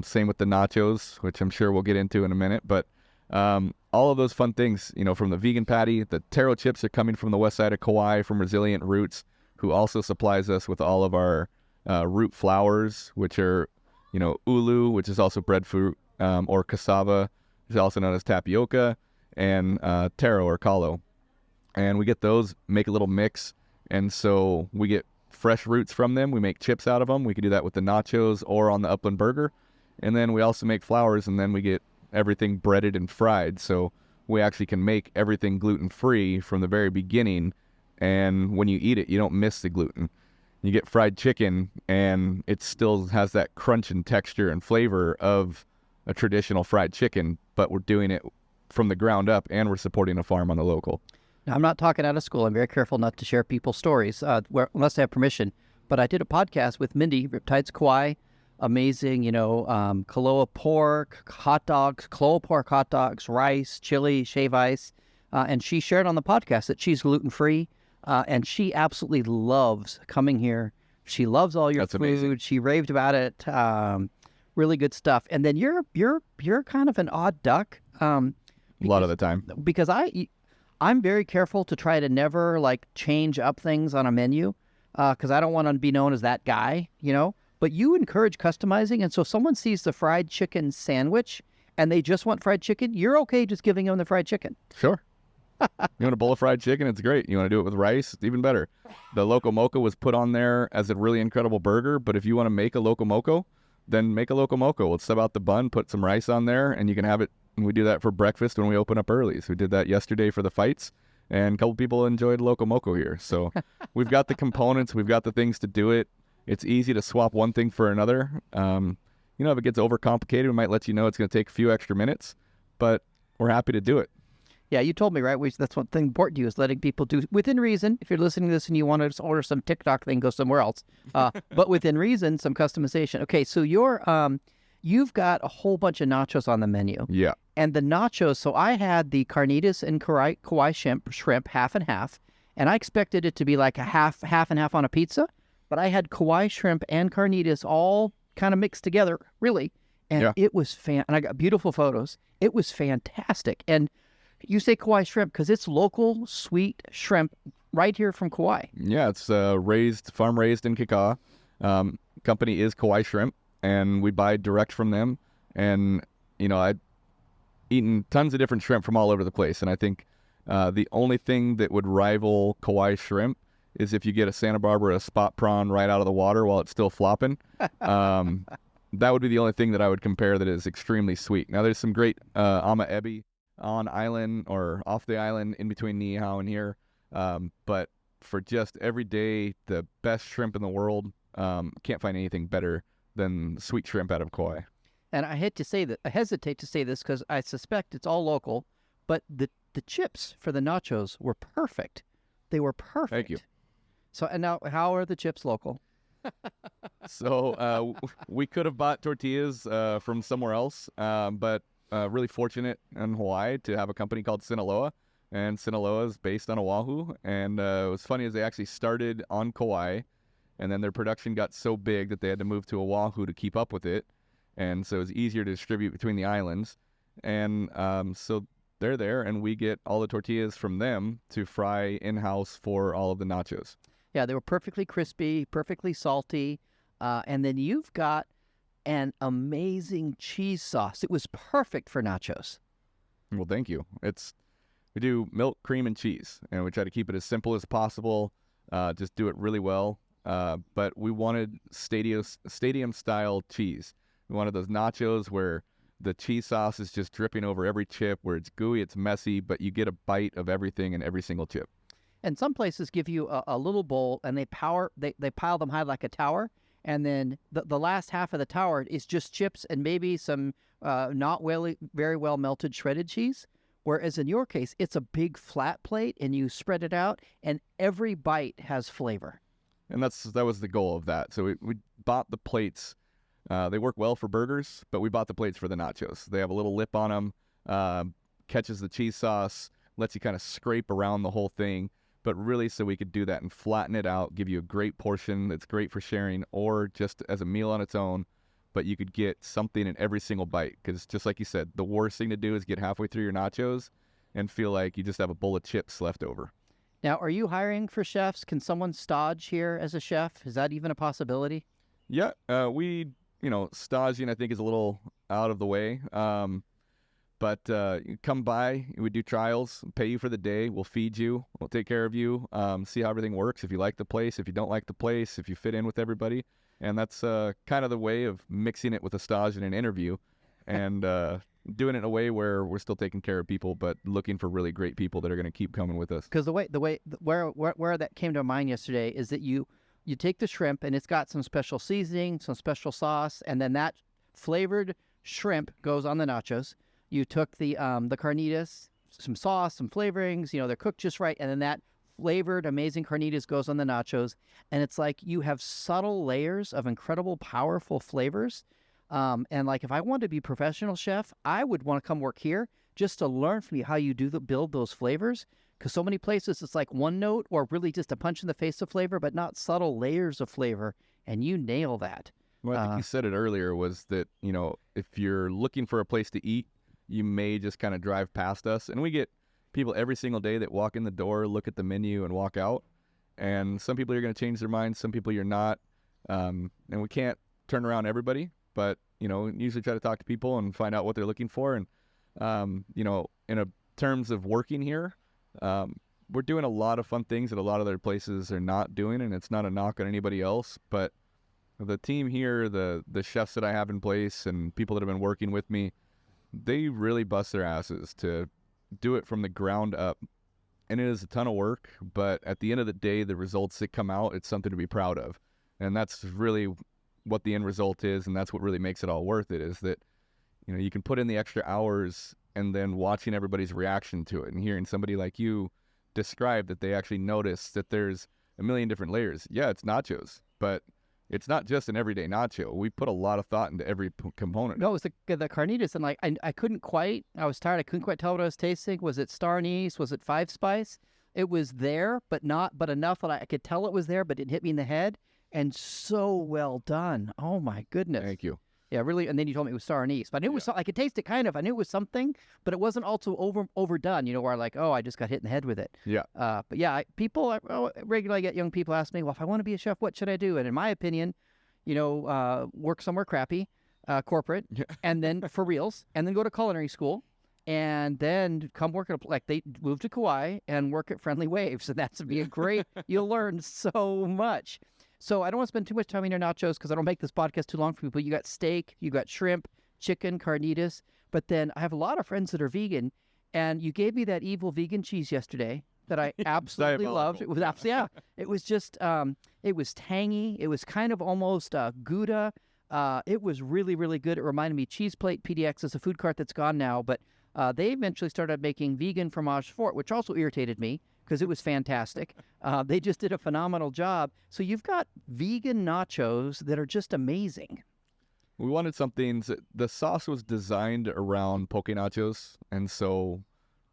Same with the nachos, which I'm sure we'll get into in a minute. But all of those fun things, from the vegan patty, the taro chips are coming from the west side of Kauai from Resilient Roots, who also supplies us with all of our root flours, which are, ulu, which is also breadfruit, or cassava, which is also known as tapioca, and taro or kalo. And we get those, make a little mix. And so we get fresh roots from them. We make chips out of them. We could do that with the nachos or on the upland burger. And then we also make flours, and then we get everything breaded and fried. So we actually can make everything gluten-free from the very beginning. And when you eat it, you don't miss the gluten. You get fried chicken, and it still has that crunch and texture and flavor of a traditional fried chicken, but we're doing it from the ground up, and we're supporting a farm on the local. Now, I'm not talking out of school. I'm very careful not to share people's stories unless I have permission. But I did a podcast with Mindy, Riptides Kauai. Amazing, Koloa pork, hot dogs, Koloa pork hot dogs, rice, chili, shave ice. And she shared on the podcast that she's gluten-free. And she absolutely loves coming here. She loves all your That's food. amazing. She raved about it. Really good stuff. And then you're kind of an odd duck. A lot of the time. Because I'm very careful to try to never change up things on a menu because I don't want to be known as that guy, But you encourage customizing, and so if someone sees the fried chicken sandwich and they just want fried chicken, you're okay just giving them the fried chicken. Sure. You want a bowl of fried chicken? It's great. You want to do it with rice? It's even better. The Loco Moco was put on there as a really incredible burger, but if you want to make a Loco Moco, then make a Loco Moco. We'll sub out the bun, put some rice on there, and you can have it. And we do that for breakfast when we open up early. So we did that yesterday for the fights, and a couple people enjoyed Loco Moco here. So we've got the components. We've got the things to do it. It's easy to swap one thing for another. If it gets overcomplicated, we might let you know it's going to take a few extra minutes, but we're happy to do it. Yeah, you told me, right? That's one thing important to you is letting people do within reason. If you're listening to this and you want to just order some TikTok thing, go somewhere else. But within reason, some customization. Okay, so you've got a whole bunch of nachos on the menu. Yeah. And the nachos, so I had the carnitas and Kauai shrimp half and half, and I expected it to be like a half and half on a pizza, but I had Kauai shrimp and carnitas all kind of mixed together, really. And It was and I got beautiful photos. It was fantastic. And you say Kauai shrimp because it's local sweet shrimp right here from Kauai. Yeah, it's farm raised in Kikaha. Company is Kauai Shrimp, and we buy direct from them. And, I've eaten tons of different shrimp from all over the place. And I think the only thing that would rival Kauai shrimp is if you get a Santa Barbara spot prawn right out of the water while it's still flopping. That would be the only thing that I would compare that is extremely sweet. Now, there's some great ama ebi on island or off the island in between Niihau and here. But for just every day, the best shrimp in the world, can't find anything better than sweet shrimp out of Kauai. And I hesitate to say this because I suspect it's all local, but the chips for the nachos were perfect. They were perfect. Thank you. So, and now, how are the chips local? So we could have bought tortillas from somewhere else, but really fortunate in Hawaii to have a company called Sinaloa, and Sinaloa is based on Oahu. And it was funny as they actually started on Kauai, and then their production got so big that they had to move to Oahu to keep up with it. And so it was easier to distribute between the islands. And so they're there, and we get all the tortillas from them to fry in-house for all of the nachos. Yeah, they were perfectly crispy, perfectly salty. And then you've got an amazing cheese sauce. It was perfect for nachos. Well, thank you. We do milk, cream, and cheese, and we try to keep it as simple as possible. Just do it really well. But we wanted stadium-style cheese. We wanted those nachos where The cheese sauce is just dripping over every chip where it's gooey, it's messy, but you get a bite of everything in every single chip. And some places give you a little bowl, and they pile them high like a tower, and then the last half of the tower is just chips and maybe some not very well melted shredded cheese. Whereas in your case, it's a big flat plate, and you spread it out, and every bite has flavor. And that was the goal of that. So we bought the plates. They work well for burgers, but we bought the plates for the nachos. They have a little lip on them, catches the cheese sauce, lets you kind of scrape around the whole thing. But really, so we could do that and flatten it out, give you a great portion that's great for sharing or just as a meal on its own. But you could get something in every single bite, because just like you said, the worst thing to do is get halfway through your nachos and feel like you just have a bowl of chips left over. Now, are you hiring for chefs? Can someone stage here as a chef? Is that even a possibility? Yeah, staging I think is a little out of the way. But you come by, we do trials, pay you for the day, we'll feed you, we'll take care of you, see how everything works, if you like the place, if you don't like the place, if you fit in with everybody. And that's kind of the way of mixing it with a stage and an interview and doing it in a way where we're still taking care of people, but looking for really great people that are going to keep coming with us. Because where that came to mind yesterday is that you take the shrimp, and it's got some special seasoning, some special sauce, and then that flavored shrimp goes on the nachos. You took the carnitas, some sauce, some flavorings, they're cooked just right, and then that flavored, amazing carnitas goes on the nachos, and it's like you have subtle layers of incredible, powerful flavors. And like if I wanted to be a professional chef, I would want to come work here just to learn from you how you build those flavors, because so many places it's like one note or really just a punch in the face of flavor, but not subtle layers of flavor, and you nail that. Well, I think you said it earlier, was that, if you're looking for a place to eat, you may just kind of drive past us. And we get people every single day that walk in the door, look at the menu, and walk out. And some people are going to change their minds, some people you're not. And we can't turn around everybody, but, usually try to talk to people and find out what they're looking for. And, in terms of working here, we're doing a lot of fun things that a lot of other places are not doing, and it's not a knock on anybody else. But the team here, the chefs that I have in place and people that have been working with me, they really bust their asses to do it from the ground up. And it is a ton of work, but at the end of the day, the results that come out, it's something to be proud of. And that's really what the end result is, and that's what really makes it all worth it, is that, you can put in the extra hours and then watching everybody's reaction to it and hearing somebody like you describe that they actually notice that there's a million different layers. Yeah, it's nachos, but it's not just an everyday nacho. We put a lot of thought into every component. No, it was the carnitas, and like I couldn't quite. I was tired. I couldn't quite tell what I was tasting. Was it star anise? Was it five spice? It was there, but enough that I could tell it was there, but it hit me in the head. And so well done. Oh my goodness. Thank you. Yeah, really. And then you told me it was star anise, but I knew it was. I could taste it kind of. I knew it was something, but it wasn't also overdone. Where like, oh, I just got hit in the head with it. Yeah. But yeah, regularly get young people ask me, well, if I want to be a chef, what should I do? And in my opinion, work somewhere crappy, corporate, and then for reals, and then go to culinary school, and then come work at they move to Kauai and work at Friendly Waves, and that's be a great. You'll learn so much. So I don't want to spend too much time on your nachos because I don't make this podcast too long for people. You got steak, you got shrimp, chicken, carnitas, but then I have a lot of friends that are vegan, and you gave me that evil vegan cheese yesterday that I absolutely loved. It was it was just it was tangy. It was kind of almost Gouda. It was really, really good. It reminded me Cheese Plate PDX is a food cart that's gone now, but they eventually started making vegan fromage fort, which also irritated me because it was fantastic. They just did a phenomenal job. So you've got vegan nachos that are just amazing. We wanted something. The sauce was designed around poke nachos, and so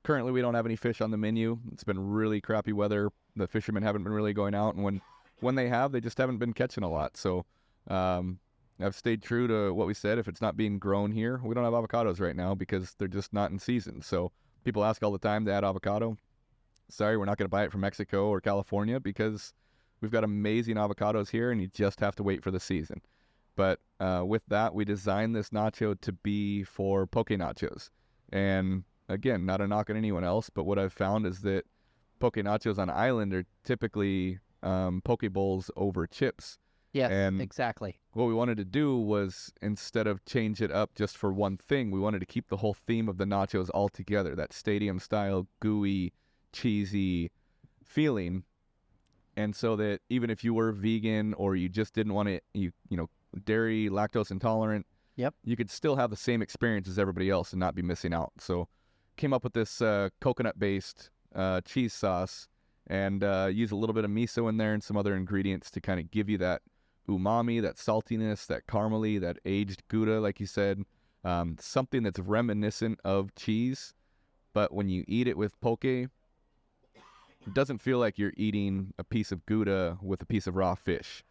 currently we don't have any fish on the menu. It's been really crappy weather. The fishermen haven't been really going out, and when they have, they just haven't been catching a lot. So I've stayed true to what we said. If it's not being grown here, we don't have avocados right now because they're just not in season. So people ask all the time to add avocado. Sorry, we're not going to buy it from Mexico or California because we've got amazing avocados here, and you just have to wait for the season. But with that, we designed this nacho to be for poke nachos. And again, not a knock on anyone else, but what I've found is that poke nachos on Island are typically poke bowls over chips. Yes, And exactly. what we wanted to do was, instead of change it up just for one thing, we wanted to keep the whole theme of the nachos all together, that stadium-style, gooey, cheesy feeling. And so that even if you were vegan or you just didn't want to, you know, dairy, lactose intolerant, Yep. you could still have the same experience as everybody else and not be missing out. So came up with this coconut-based cheese sauce, and use a little bit of miso in there and some other ingredients to kind of give you that umami, that saltiness, that caramely, that aged Gouda, like you said, something that's reminiscent of cheese, but when you eat it with poke, it doesn't feel like you're eating a piece of Gouda with a piece of raw fish,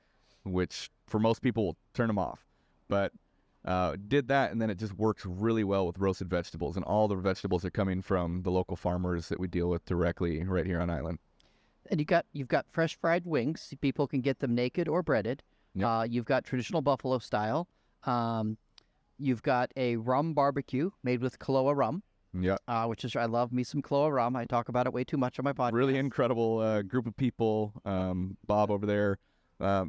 which for most people will turn them off. But did that, and then it just works really well with roasted vegetables, and all the vegetables are coming from the local farmers that we deal with directly right here on island. And you've got fresh fried wings. People can get them naked or breaded. Yep. You've got traditional buffalo style. You've got a rum barbecue made with Koloa rum. Yeah, Which is, I love me some Koloa rum. I talk about it way too much on my podcast. really incredible group of people. Bob over there,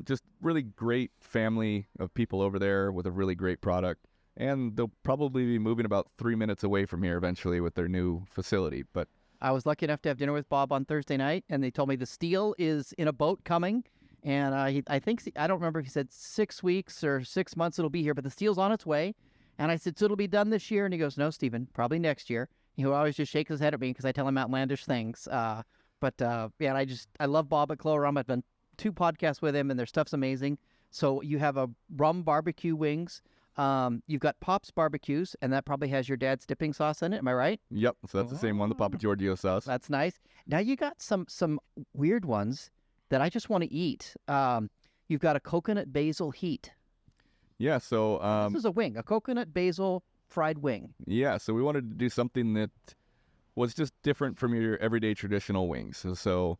just really great family of people over there with a really great product. And they'll probably be moving about 3 minutes away from here eventually with their new facility. But I was lucky enough to have dinner with Bob on Thursday night, and they told me the steel is in a boat coming. And I don't remember if he said 6 weeks or 6 months it'll be here, but the steel's on its way. And I said, so it'll be done this year? And he goes, no, Stephen, probably next year. He always just shakes his head at me because I tell him outlandish things. Yeah, I love Bob at Koloa Rum. I've done 2 podcasts with him, and their stuff's amazing. So you have a rum barbecue wings. You've got Pop's barbecues, and that probably has your dad's dipping sauce in it. Am I right? yep, so that's the same one, the Papa Giorgio sauce. That's nice. Now you got some weird ones that I just want to eat. You've got a coconut basil heat. Yeah, so This is a wing, a coconut basil fried wing. yeah, so we wanted to do something that was just different from your everyday traditional wings. So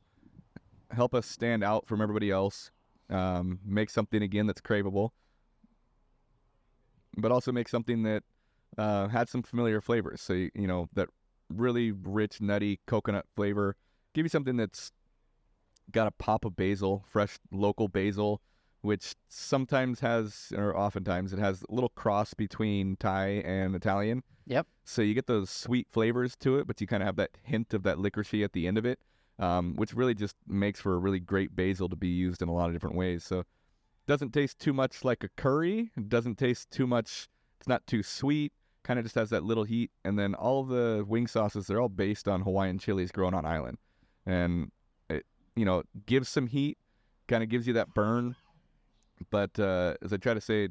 help us stand out from everybody else. Make something again that's craveable, but also make something that had some familiar flavors. So you know, that really rich, nutty coconut flavor. Give you something that's got a pop of basil, fresh local basil, which sometimes has, or oftentimes it has a little cross between Thai and Italian. Yep. So you get those sweet flavors to it, but you kind of have that hint of that licorice at the end of it, which really just makes for a really great basil to be used in a lot of different ways. So it doesn't taste too much like a curry. It doesn't taste too much. It's not too sweet. Kind of just has that little heat. And then all of the wing sauces, they're all based on Hawaiian chilies grown on island. And it, you know, gives some heat, kind of gives you that burn. But as I try to say,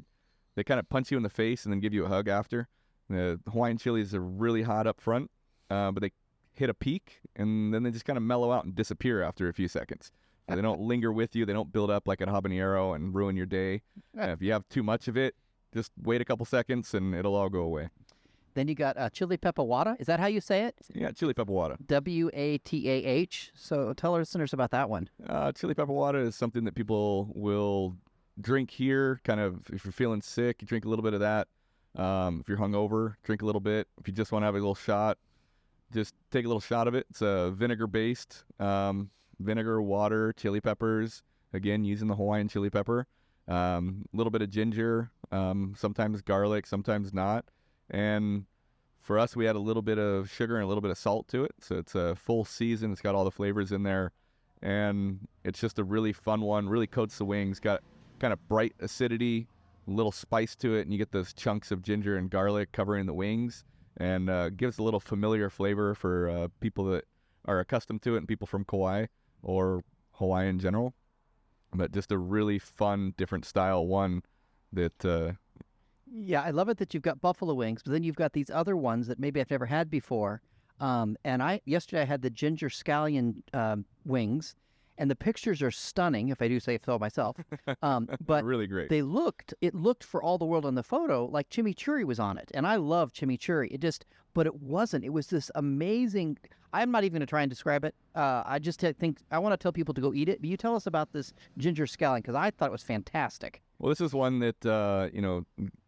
they kind of punch you in the face and then give you a hug after. The Hawaiian chilies are really hot up front, but they hit a peak, and then they just kind of mellow out and disappear after a few seconds. They don't linger with you. They don't build up like a habanero and ruin your day. If you have too much of it, just wait a couple seconds, and it'll all go away. Then you got chili pepper water. Is that how you say it? Yeah, chili pepper water. WATAH. So tell our listeners about that one. Chili pepper water is something that people will drink here. Kind of, if you're feeling sick, you drink a little bit of that. If you're hungover, drink a little bit. If you just want to have a little shot, just take a little shot of it. It's vinegar-based. Vinegar, water, chili peppers. Again, using the Hawaiian chili pepper. A little bit of ginger. Sometimes garlic, sometimes not. And for us, we add a little bit of sugar and a little bit of salt to it. So it's a full season. It's got all the flavors in there. And it's just a really fun one. Really coats the wings. Got kind of bright acidity, a little spice to it. And you get those chunks of ginger and garlic covering the wings. And gives a little familiar flavor for people that are accustomed to it and people from Kauai or Hawaii in general. But just a really fun, different style one that... Yeah, I love it that you've got buffalo wings, but then you've got these other ones that maybe I've never had before. Yesterday I had the ginger scallion wings, and the pictures are stunning, if I do say so myself. But really great. it looked for all the world on the photo like chimichurri was on it, and I love chimichurri. But it wasn't. It was this amazing. I'm not even going to try and describe it. I just think I want to tell people to go eat it. But you tell us about this ginger scallion because I thought it was fantastic. Well, this is one that,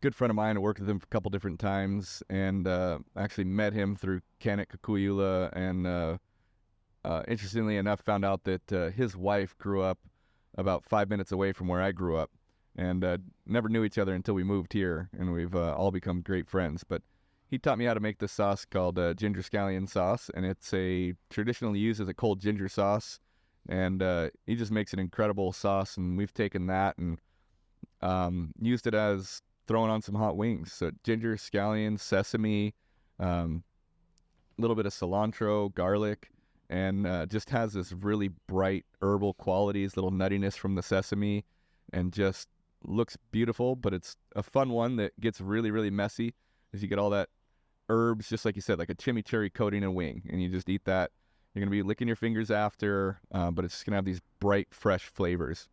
good friend of mine. I worked with him for a couple different times and actually met him through Kanek Kukuyula. And interestingly enough, found out that his wife grew up about 5 minutes away from where I grew up. and never knew each other until we moved here, and we've all become great friends. But he taught me how to make this sauce called ginger scallion sauce, and it's a traditionally used as a cold ginger sauce, and he just makes an incredible sauce, and we've taken that and used it as throwing on some hot wings. So ginger, scallion, sesame, little bit of cilantro, garlic, and just has this really bright herbal qualities, little nuttiness from the sesame, and just looks beautiful. But it's a fun one that gets really, really messy as you get all that herbs, just like you said, like a chimichurri coating a wing, and you just eat that. You're going to be licking your fingers after, but it's just going to have these bright, fresh flavors.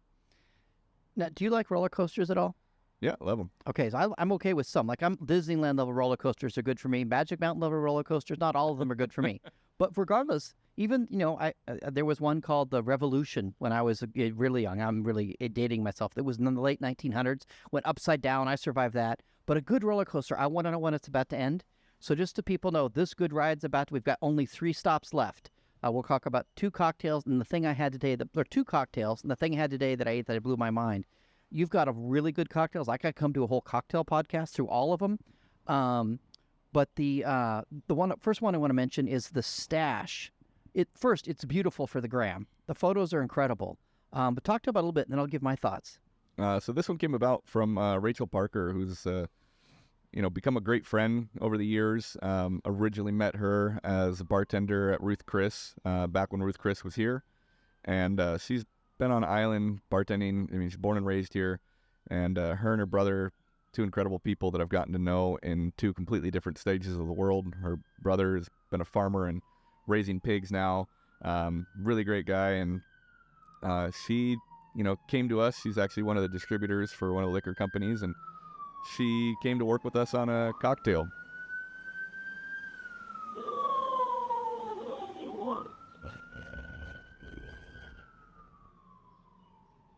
Now, do you like roller coasters at all? Yeah, love them. Okay, so I'm okay with some. Like Disneyland level roller coasters are good for me. Magic Mountain level roller coasters, not all of them are good for me. But regardless, even, there was one called the Revolution when I was really young. I'm really dating myself. It was in the late 1900s. Went upside down. I survived that. But a good roller coaster, I want to know when it's about to end. So just so people know, this good ride's we've got only 3 stops left. We'll talk about 2 cocktails and the thing I had today, or 2 cocktails, and the thing I had today that I ate that blew my mind. You've got a really good cocktails. I could come to a whole cocktail podcast through all of them. But the first one I want to mention is the Stash. It's beautiful for the gram. The photos are incredible. But talk about it a little bit, and then I'll give my thoughts. So this one came about from Rachel Parker, who's become a great friend over the years. Originally met her as a bartender at Ruth Chris back when Ruth Chris was here, and she's been on island bartending. I mean, she's born and raised here, and her and her brother, 2 incredible people that I've gotten to know in 2 completely different stages of the world. Her brother has been a farmer and raising pigs now. Really great guy, and she, came to us. She's actually one of the distributors for one of the liquor companies, and she came to work with us on a cocktail.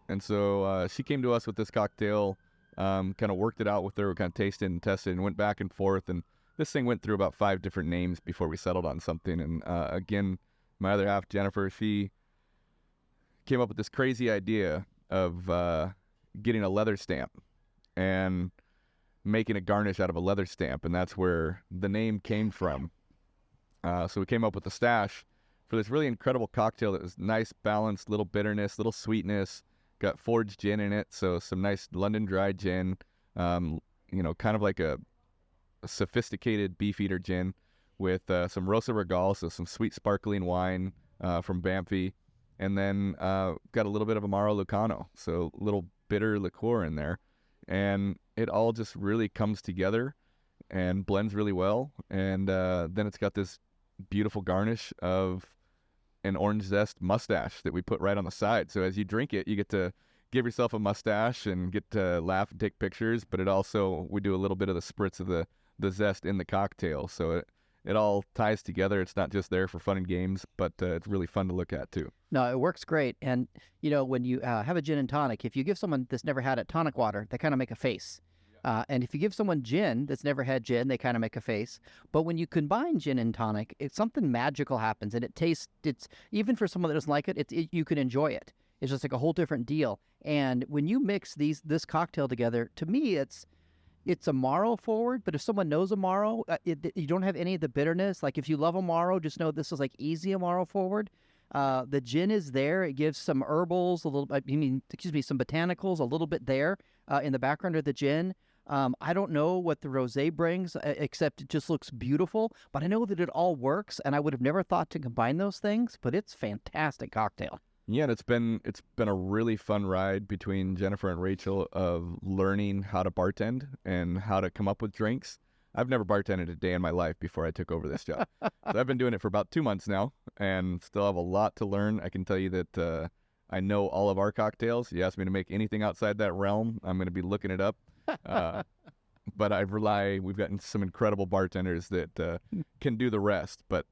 And so she came to us with this cocktail, kind of worked it out with her, kind of tasted and tested and went back and forth. And this thing went through about 5 different names before we settled on something. And again, my other half, Jennifer, she came up with this crazy idea of getting a leather stamp and making a garnish out of a leather stamp. And that's where the name came from. So we came up with the Stash for this really incredible cocktail that was nice, balanced, little bitterness, little sweetness. Got forged gin in it, so some nice London dry gin, kind of like a sophisticated beefeater gin with some Rosa Regal, so some sweet sparkling wine from Banffy, and then got a little bit of Amaro Lucano, so a little bitter liqueur in there, and it all just really comes together and blends really well, and then it's got this beautiful garnish of an orange zest mustache that we put right on the side. So as you drink it, you get to give yourself a mustache and get to laugh and take pictures, but we do a little bit of the spritz of the zest in the cocktail. So it all ties together. It's not just there for fun and games, but it's really fun to look at too. No, it works great. And, when you have a gin and tonic, if you give someone that's never had it tonic water, they kind of make a face. And if you give someone gin that's never had gin, they kind of make a face. But when you combine gin and tonic, something magical happens, and it's even for someone that doesn't like it, you can enjoy it. It's just like a whole different deal. And when you mix this cocktail together, to me, it's Amaro forward. But if someone knows Amaro, you don't have any of the bitterness. Like if you love Amaro, just know this is like easy Amaro forward. The gin is there. It gives some herbals, some botanicals, a little bit there in the background of the gin. I don't know what the rosé brings, except it just looks beautiful. But I know that it all works, and I would have never thought to combine those things. But it's a fantastic cocktail. Yeah, and it's been a really fun ride between Jennifer and Rachel of learning how to bartend and how to come up with drinks. I've never bartended a day in my life before I took over this job. So I've been doing it for about 2 months now, and still have a lot to learn. I can tell you that I know all of our cocktails. You ask me to make anything outside that realm, I'm going to be looking it up. But we've gotten some incredible bartenders that can do the rest. But,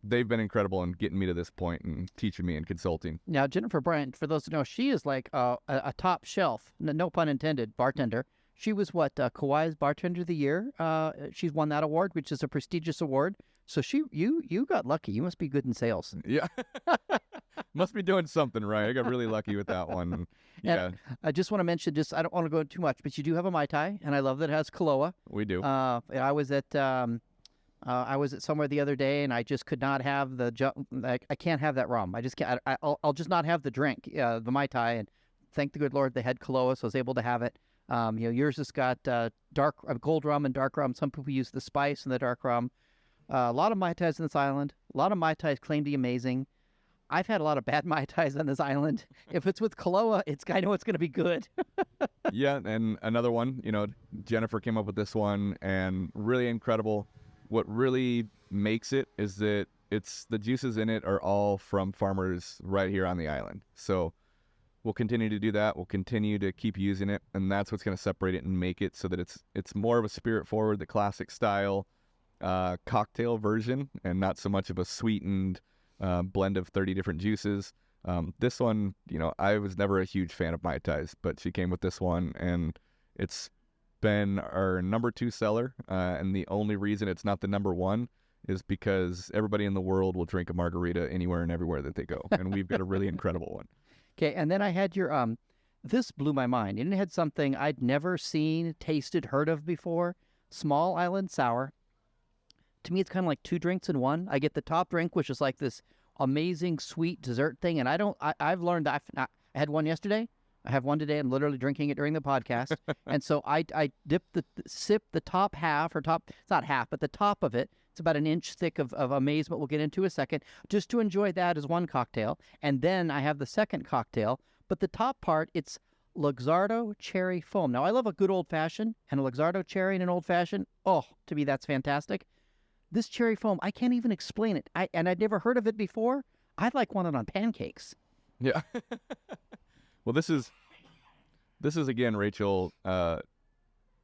they've been incredible in getting me to this point and teaching me and consulting. Now, Jennifer Bryant, for those who know, she is like a top shelf, no pun intended, bartender. She was Kauai's Bartender of the Year. She's won that award, which is a prestigious award. So you got lucky. You must be good in sales. Yeah. Must be doing something right. I got really lucky with that one. Yeah. And I just want to mention, I don't want to go too much, but you do have a Mai Tai, and I love that it has Koloa. We do. I was at somewhere the other day, and I just could not have I can't have that rum. I just can't. I'll just not have the drink, the Mai Tai. And thank the good Lord they had Koloa, so I was able to have it. Yours has got gold rum and dark rum. Some people use the spice in the dark rum. A lot of Mai Tais on this island. A lot of Mai Tais claim to be amazing. I've had a lot of bad Mai Tais on this island. If it's with Koloa, I know it's going to be good. Yeah, and another one, Jennifer came up with this one, and really incredible. What really makes it is that the juices in it are all from farmers right here on the island. So we'll continue to do that. We'll continue to keep using it, and that's what's going to separate it and make it so that it's more of a spirit forward, the classic style cocktail version, and not so much of a sweetened blend of 30 different juices. This one, I was never a huge fan of Mai Tais, but she came with this one, and it's been our number 2 seller. And the only reason it's not the number 1 is because everybody in the world will drink a margarita anywhere and everywhere that they go. And we've got a really incredible one. Okay, and then I had your, this blew my mind. And it had something I'd never seen, tasted, heard of before. Small Island Sour. To me, it's kind of like 2 drinks in one. I get the top drink, which is like this amazing sweet dessert thing. And I've learned, I had one yesterday. I have one today. I'm literally drinking it during the podcast. And so I sip the top half, it's not half, but the top of it. It's about an inch thick of amazement we'll get into in a second, just to enjoy that as one cocktail. And then I have the second cocktail. But the top part, it's Luxardo cherry foam. Now, I love a good old-fashioned, and a Luxardo cherry in an old-fashioned. Oh, to me, that's fantastic. This cherry foam, I can't even explain it. And I'd never heard of it before. I'd like one on pancakes. Yeah. Well, this is again, Rachel,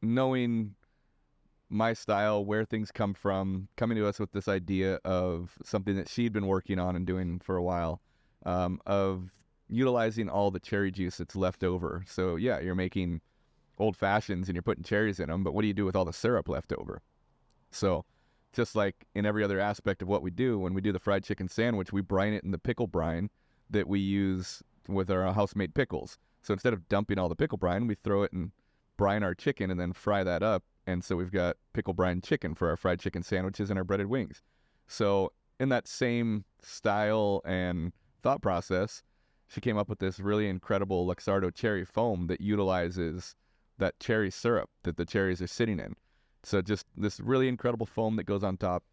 knowing my style, where things come from, coming to us with this idea of something that she'd been working on and doing for a while, of utilizing all the cherry juice that's left over. So yeah, you're making old fashions and you're putting cherries in them, but what do you do with all the syrup left over? So just like in every other aspect of what we do, when we do the fried chicken sandwich, we brine it in the pickle brine that we use with our house-made pickles. So instead of dumping all the pickle brine, we throw it and brine our chicken and then fry that up. And so we've got pickle brine chicken for our fried chicken sandwiches and our breaded wings. So in that same style and thought process, she came up with this really incredible Luxardo cherry foam that utilizes that cherry syrup that the cherries are sitting in. So just this really incredible foam that goes on top.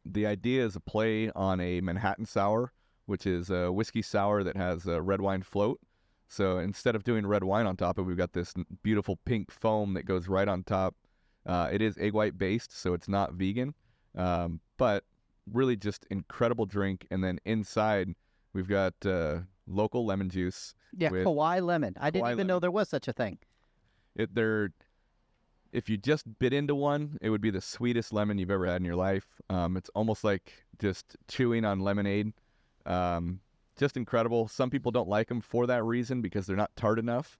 The idea is a play on a Manhattan sour, which is a whiskey sour that has a red wine float. So instead of doing red wine on top of it, we've got this beautiful pink foam that goes right on top. It is egg white based, so it's not vegan, but really just incredible drink. And then inside, we've got local lemon juice. Yeah, Kauai lemon. I didn't even know there was such a thing. If you just bit into one, it would be the sweetest lemon you've ever had in your life. It's almost like just chewing on lemonade. Just incredible. Some people don't like them for that reason because they're not tart enough.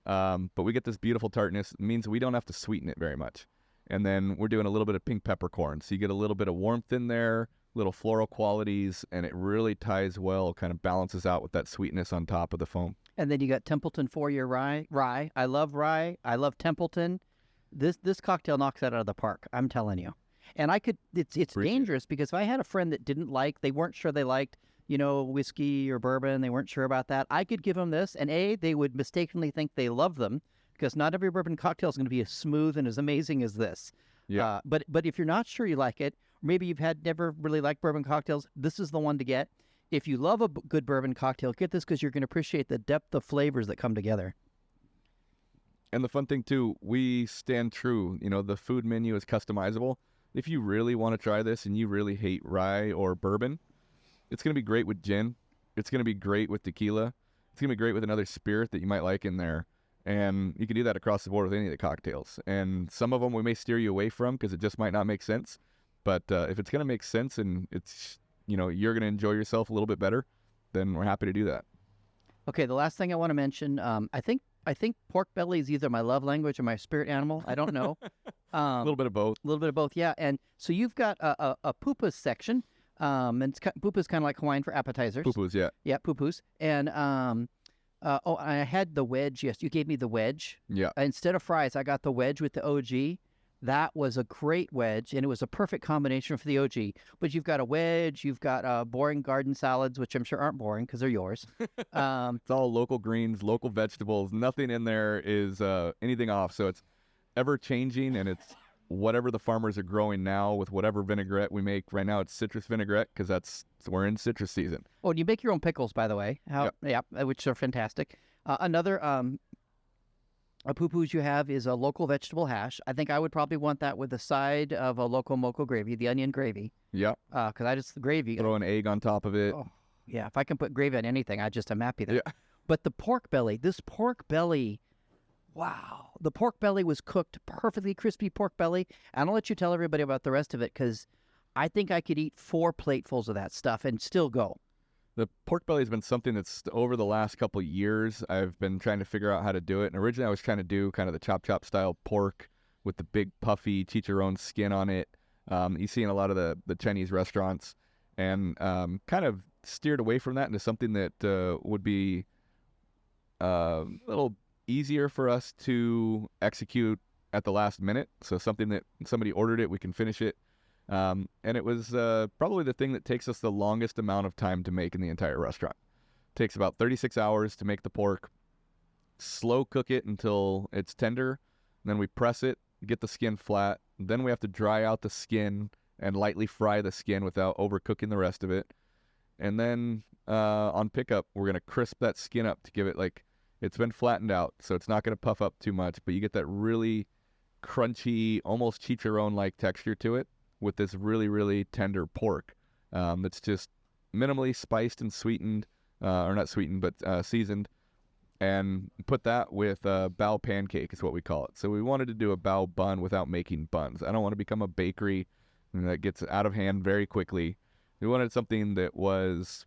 But we get this beautiful tartness. It means we don't have to sweeten it very much. And then we're doing a little bit of pink peppercorn. So you get a little bit of warmth in there, little floral qualities, and it really ties well, kind of balances out with that sweetness on top of the foam. And then you got Templeton 4-year rye. I love rye. I love Templeton. This cocktail knocks that out of the park, I'm telling you. And it's dangerous because if I had a friend that they weren't sure they liked, whiskey or bourbon, they weren't sure about that, I could give them this, and they would mistakenly think they love them because not every bourbon cocktail is going to be as smooth and as amazing as this. Yeah. But if you're not sure you like it, or maybe you've never really liked bourbon cocktails, this is the one to get. If you love a good bourbon cocktail, get this because you're going to appreciate the depth of flavors that come together. And the fun thing, too, we stand true. The food menu is customizable. If you really want to try this and you really hate rye or bourbon, it's going to be great with gin. It's going to be great with tequila. It's going to be great with another spirit that you might like in there. And you can do that across the board with any of the cocktails. And some of them we may steer you away from because it just might not make sense. But if it's going to make sense and it's, you're going to enjoy yourself a little bit better, then we're happy to do that. Okay, the last thing I want to mention, I think pork belly is either my love language or my spirit animal. I don't know. A little bit of both. A little bit of both, yeah. And so you've got a pupas section. And pupu's kind of like Hawaiian for appetizers. Pupus, yeah. Yeah, pupus. And I had the wedge. Yes, you gave me the wedge. Yeah. Instead of fries, I got the wedge with the OG. That was a great wedge, and it was a perfect combination for the OG. But you've got a wedge, you've got boring garden salads, which I'm sure aren't boring because they're yours. It's all local greens, local vegetables. Nothing in there is anything off. So it's ever changing, and it's whatever the farmers are growing now with whatever vinaigrette we make. Right now it's citrus vinaigrette because we're in citrus season. Oh, and you make your own pickles, by the way. Which are fantastic. Another pupus you have is a local vegetable hash. I think I would probably want that with a side of a local moco gravy, the onion gravy. Yeah. Because the gravy. Throw an egg on top of it. Oh, yeah, if I can put gravy on anything, I'm happy there. Yeah. But the pork belly, wow. The pork belly was cooked perfectly, crispy pork belly. And I'll let you tell everybody about the rest of it because I think I could eat 4 platefuls of that stuff and still go. The pork belly has been something that's over the last couple of years. I've been trying to figure out how to do it. And originally I was trying to do kind of the chop style pork with the big puffy chicharron skin on it. You see in a lot of the Chinese restaurants, and kind of steered away from that into something that would be a little easier for us to execute at the last minute. So something that somebody ordered it, we can finish it. And it was probably the thing that takes us the longest amount of time to make in the entire restaurant. It takes about 36 hours to make the pork, slow cook it until it's tender, then we press it, get the skin flat, then we have to dry out the skin and lightly fry the skin without overcooking the rest of it. And then on pickup, we're going to crisp that skin up to give it it's been flattened out, so it's not going to puff up too much, but you get that really crunchy, almost chicharron-like texture to it with this really, really tender pork that's just minimally spiced and sweetened, or not sweetened, but seasoned, and put that with bao pancake is what we call it. So we wanted to do a bao bun without making buns. I don't want to become a bakery that gets out of hand very quickly. We wanted something that was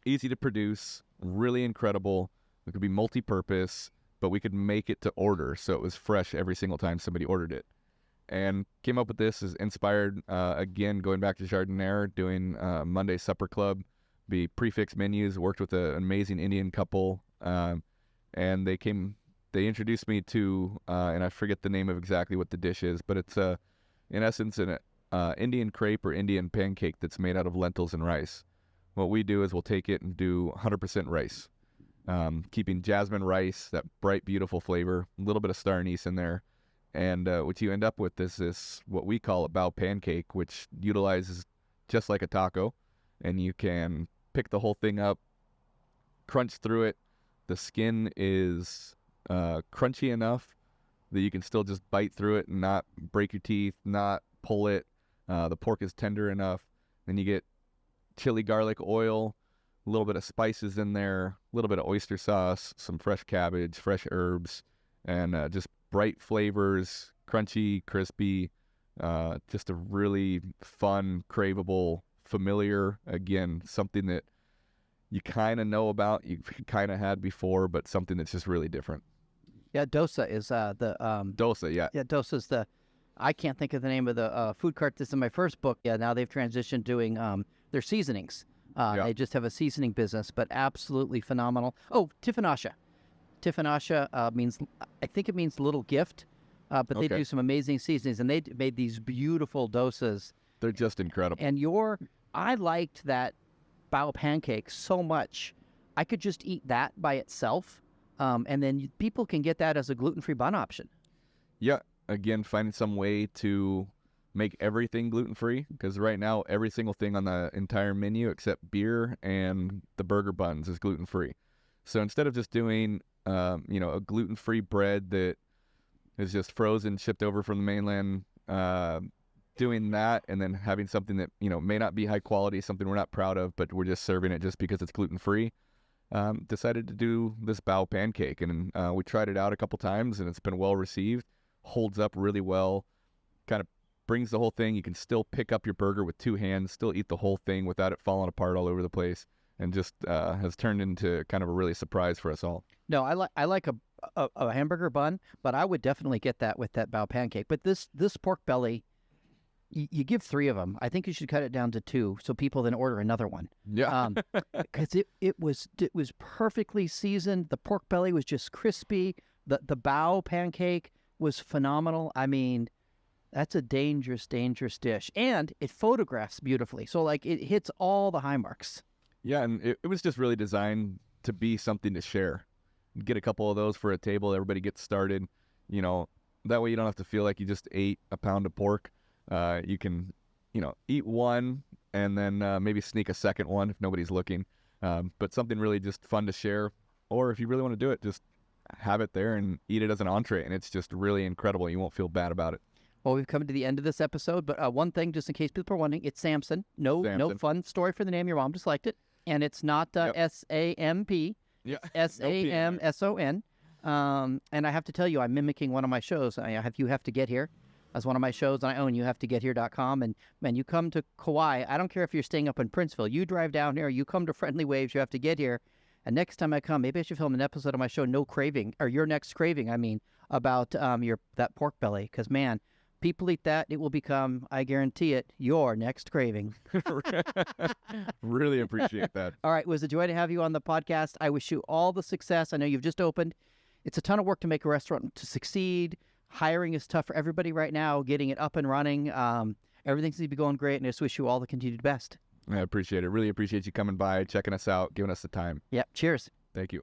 easy to produce, really incredible. It could be multi-purpose, but we could make it to order, so it was fresh every single time somebody ordered it. And came up with this is inspired, again, going back to Jardiniere, doing Monday Supper Club, be prefix menus, worked with an amazing Indian couple, and they introduced me to, and I forget the name of exactly what the dish is, but it's, in essence, an Indian crepe or Indian pancake that's made out of lentils and rice. What we do is we'll take it and do 100% rice, keeping jasmine rice, that bright, beautiful flavor, a little bit of star anise in there. And what you end up with is this, what we call a bao pancake, which utilizes just like a taco. And you can pick the whole thing up, crunch through it. The skin is crunchy enough that you can still just bite through it and not break your teeth, not pull it. The pork is tender enough. Then you get chili garlic oil, a little bit of spices in there, a little bit of oyster sauce, some fresh cabbage, fresh herbs, and just bright flavors, crunchy, crispy, just a really fun, craveable, familiar, again, something that you kind of know about, you kind of had before, but something that's just really different. Yeah, dosa is the... Dosa, yeah. Yeah, dosa is I can't think of the name of the food cart that's in my first book. Yeah, now they've transitioned doing their seasonings. They just have a seasoning business, but absolutely phenomenal. Oh, Tifanasha. Tifanasha means, I think it means little gift, but they do some amazing seasonings, and they made these beautiful dosas. They're just incredible. And I liked that bao pancake so much, I could just eat that by itself, and then people can get that as a gluten-free bun option. Yeah, again, finding some way to make everything gluten-free, because right now every single thing on the entire menu except beer and the burger buns is gluten-free. So instead of just doing a gluten-free bread that is just frozen, shipped over from the mainland, doing that and then having something that, may not be high quality, something we're not proud of, but we're just serving it just because it's gluten-free, decided to do this bao pancake. And we tried it out a couple times, and it's been well received, holds up really well, kind of brings the whole thing. You can still pick up your burger with 2 hands, still eat the whole thing without it falling apart all over the place. And just has turned into kind of a really surprise for us all. No, I like a hamburger bun, but I would definitely get that with that bao pancake. But this pork belly, you give 3 of them. I think you should cut it down to 2 so people then order another one. Yeah. Because it was perfectly seasoned. The pork belly was just crispy. The bao pancake was phenomenal. I mean, that's a dangerous dish. And it photographs beautifully. So, like, it hits all the high marks. Yeah, and it was just really designed to be something to share. Get a couple of those for a table. Everybody gets started. That way you don't have to feel like you just ate a pound of pork. You can, eat one and then maybe sneak a second one if nobody's looking. But something really just fun to share. Or if you really want to do it, just have it there and eat it as an entree. And it's just really incredible. You won't feel bad about it. Well, we've come to the end of this episode, but one thing, just in case people are wondering, it's Samson. No fun story for the name. Your mom just liked it. And it's not S-A-M-P. Yeah. S-A-M-S-O-N. And I have to tell you, I'm mimicking one of my shows. You Have to Get Here. That's one of my shows, and I own youhavetogethere.com. And, man, you come to Kauai. I don't care if you're staying up in Princeville. You drive down here. You come to Friendly Waves. You have to get here. And next time I come, maybe I should film an episode of my show, No Craving, or Your Next Craving, about that pork belly. Because, man, people eat that, it will become, I guarantee it, your next craving. Really appreciate that. All right. It was a joy to have you on the podcast. I wish you all the success. I know you've just opened. It's a ton of work to make a restaurant to succeed. Hiring is tough for everybody right now, getting it up and running. Everything seems to be going great, and I just wish you all the continued best. I appreciate it. Really appreciate you coming by, checking us out, giving us the time. Yep. Cheers. Thank you.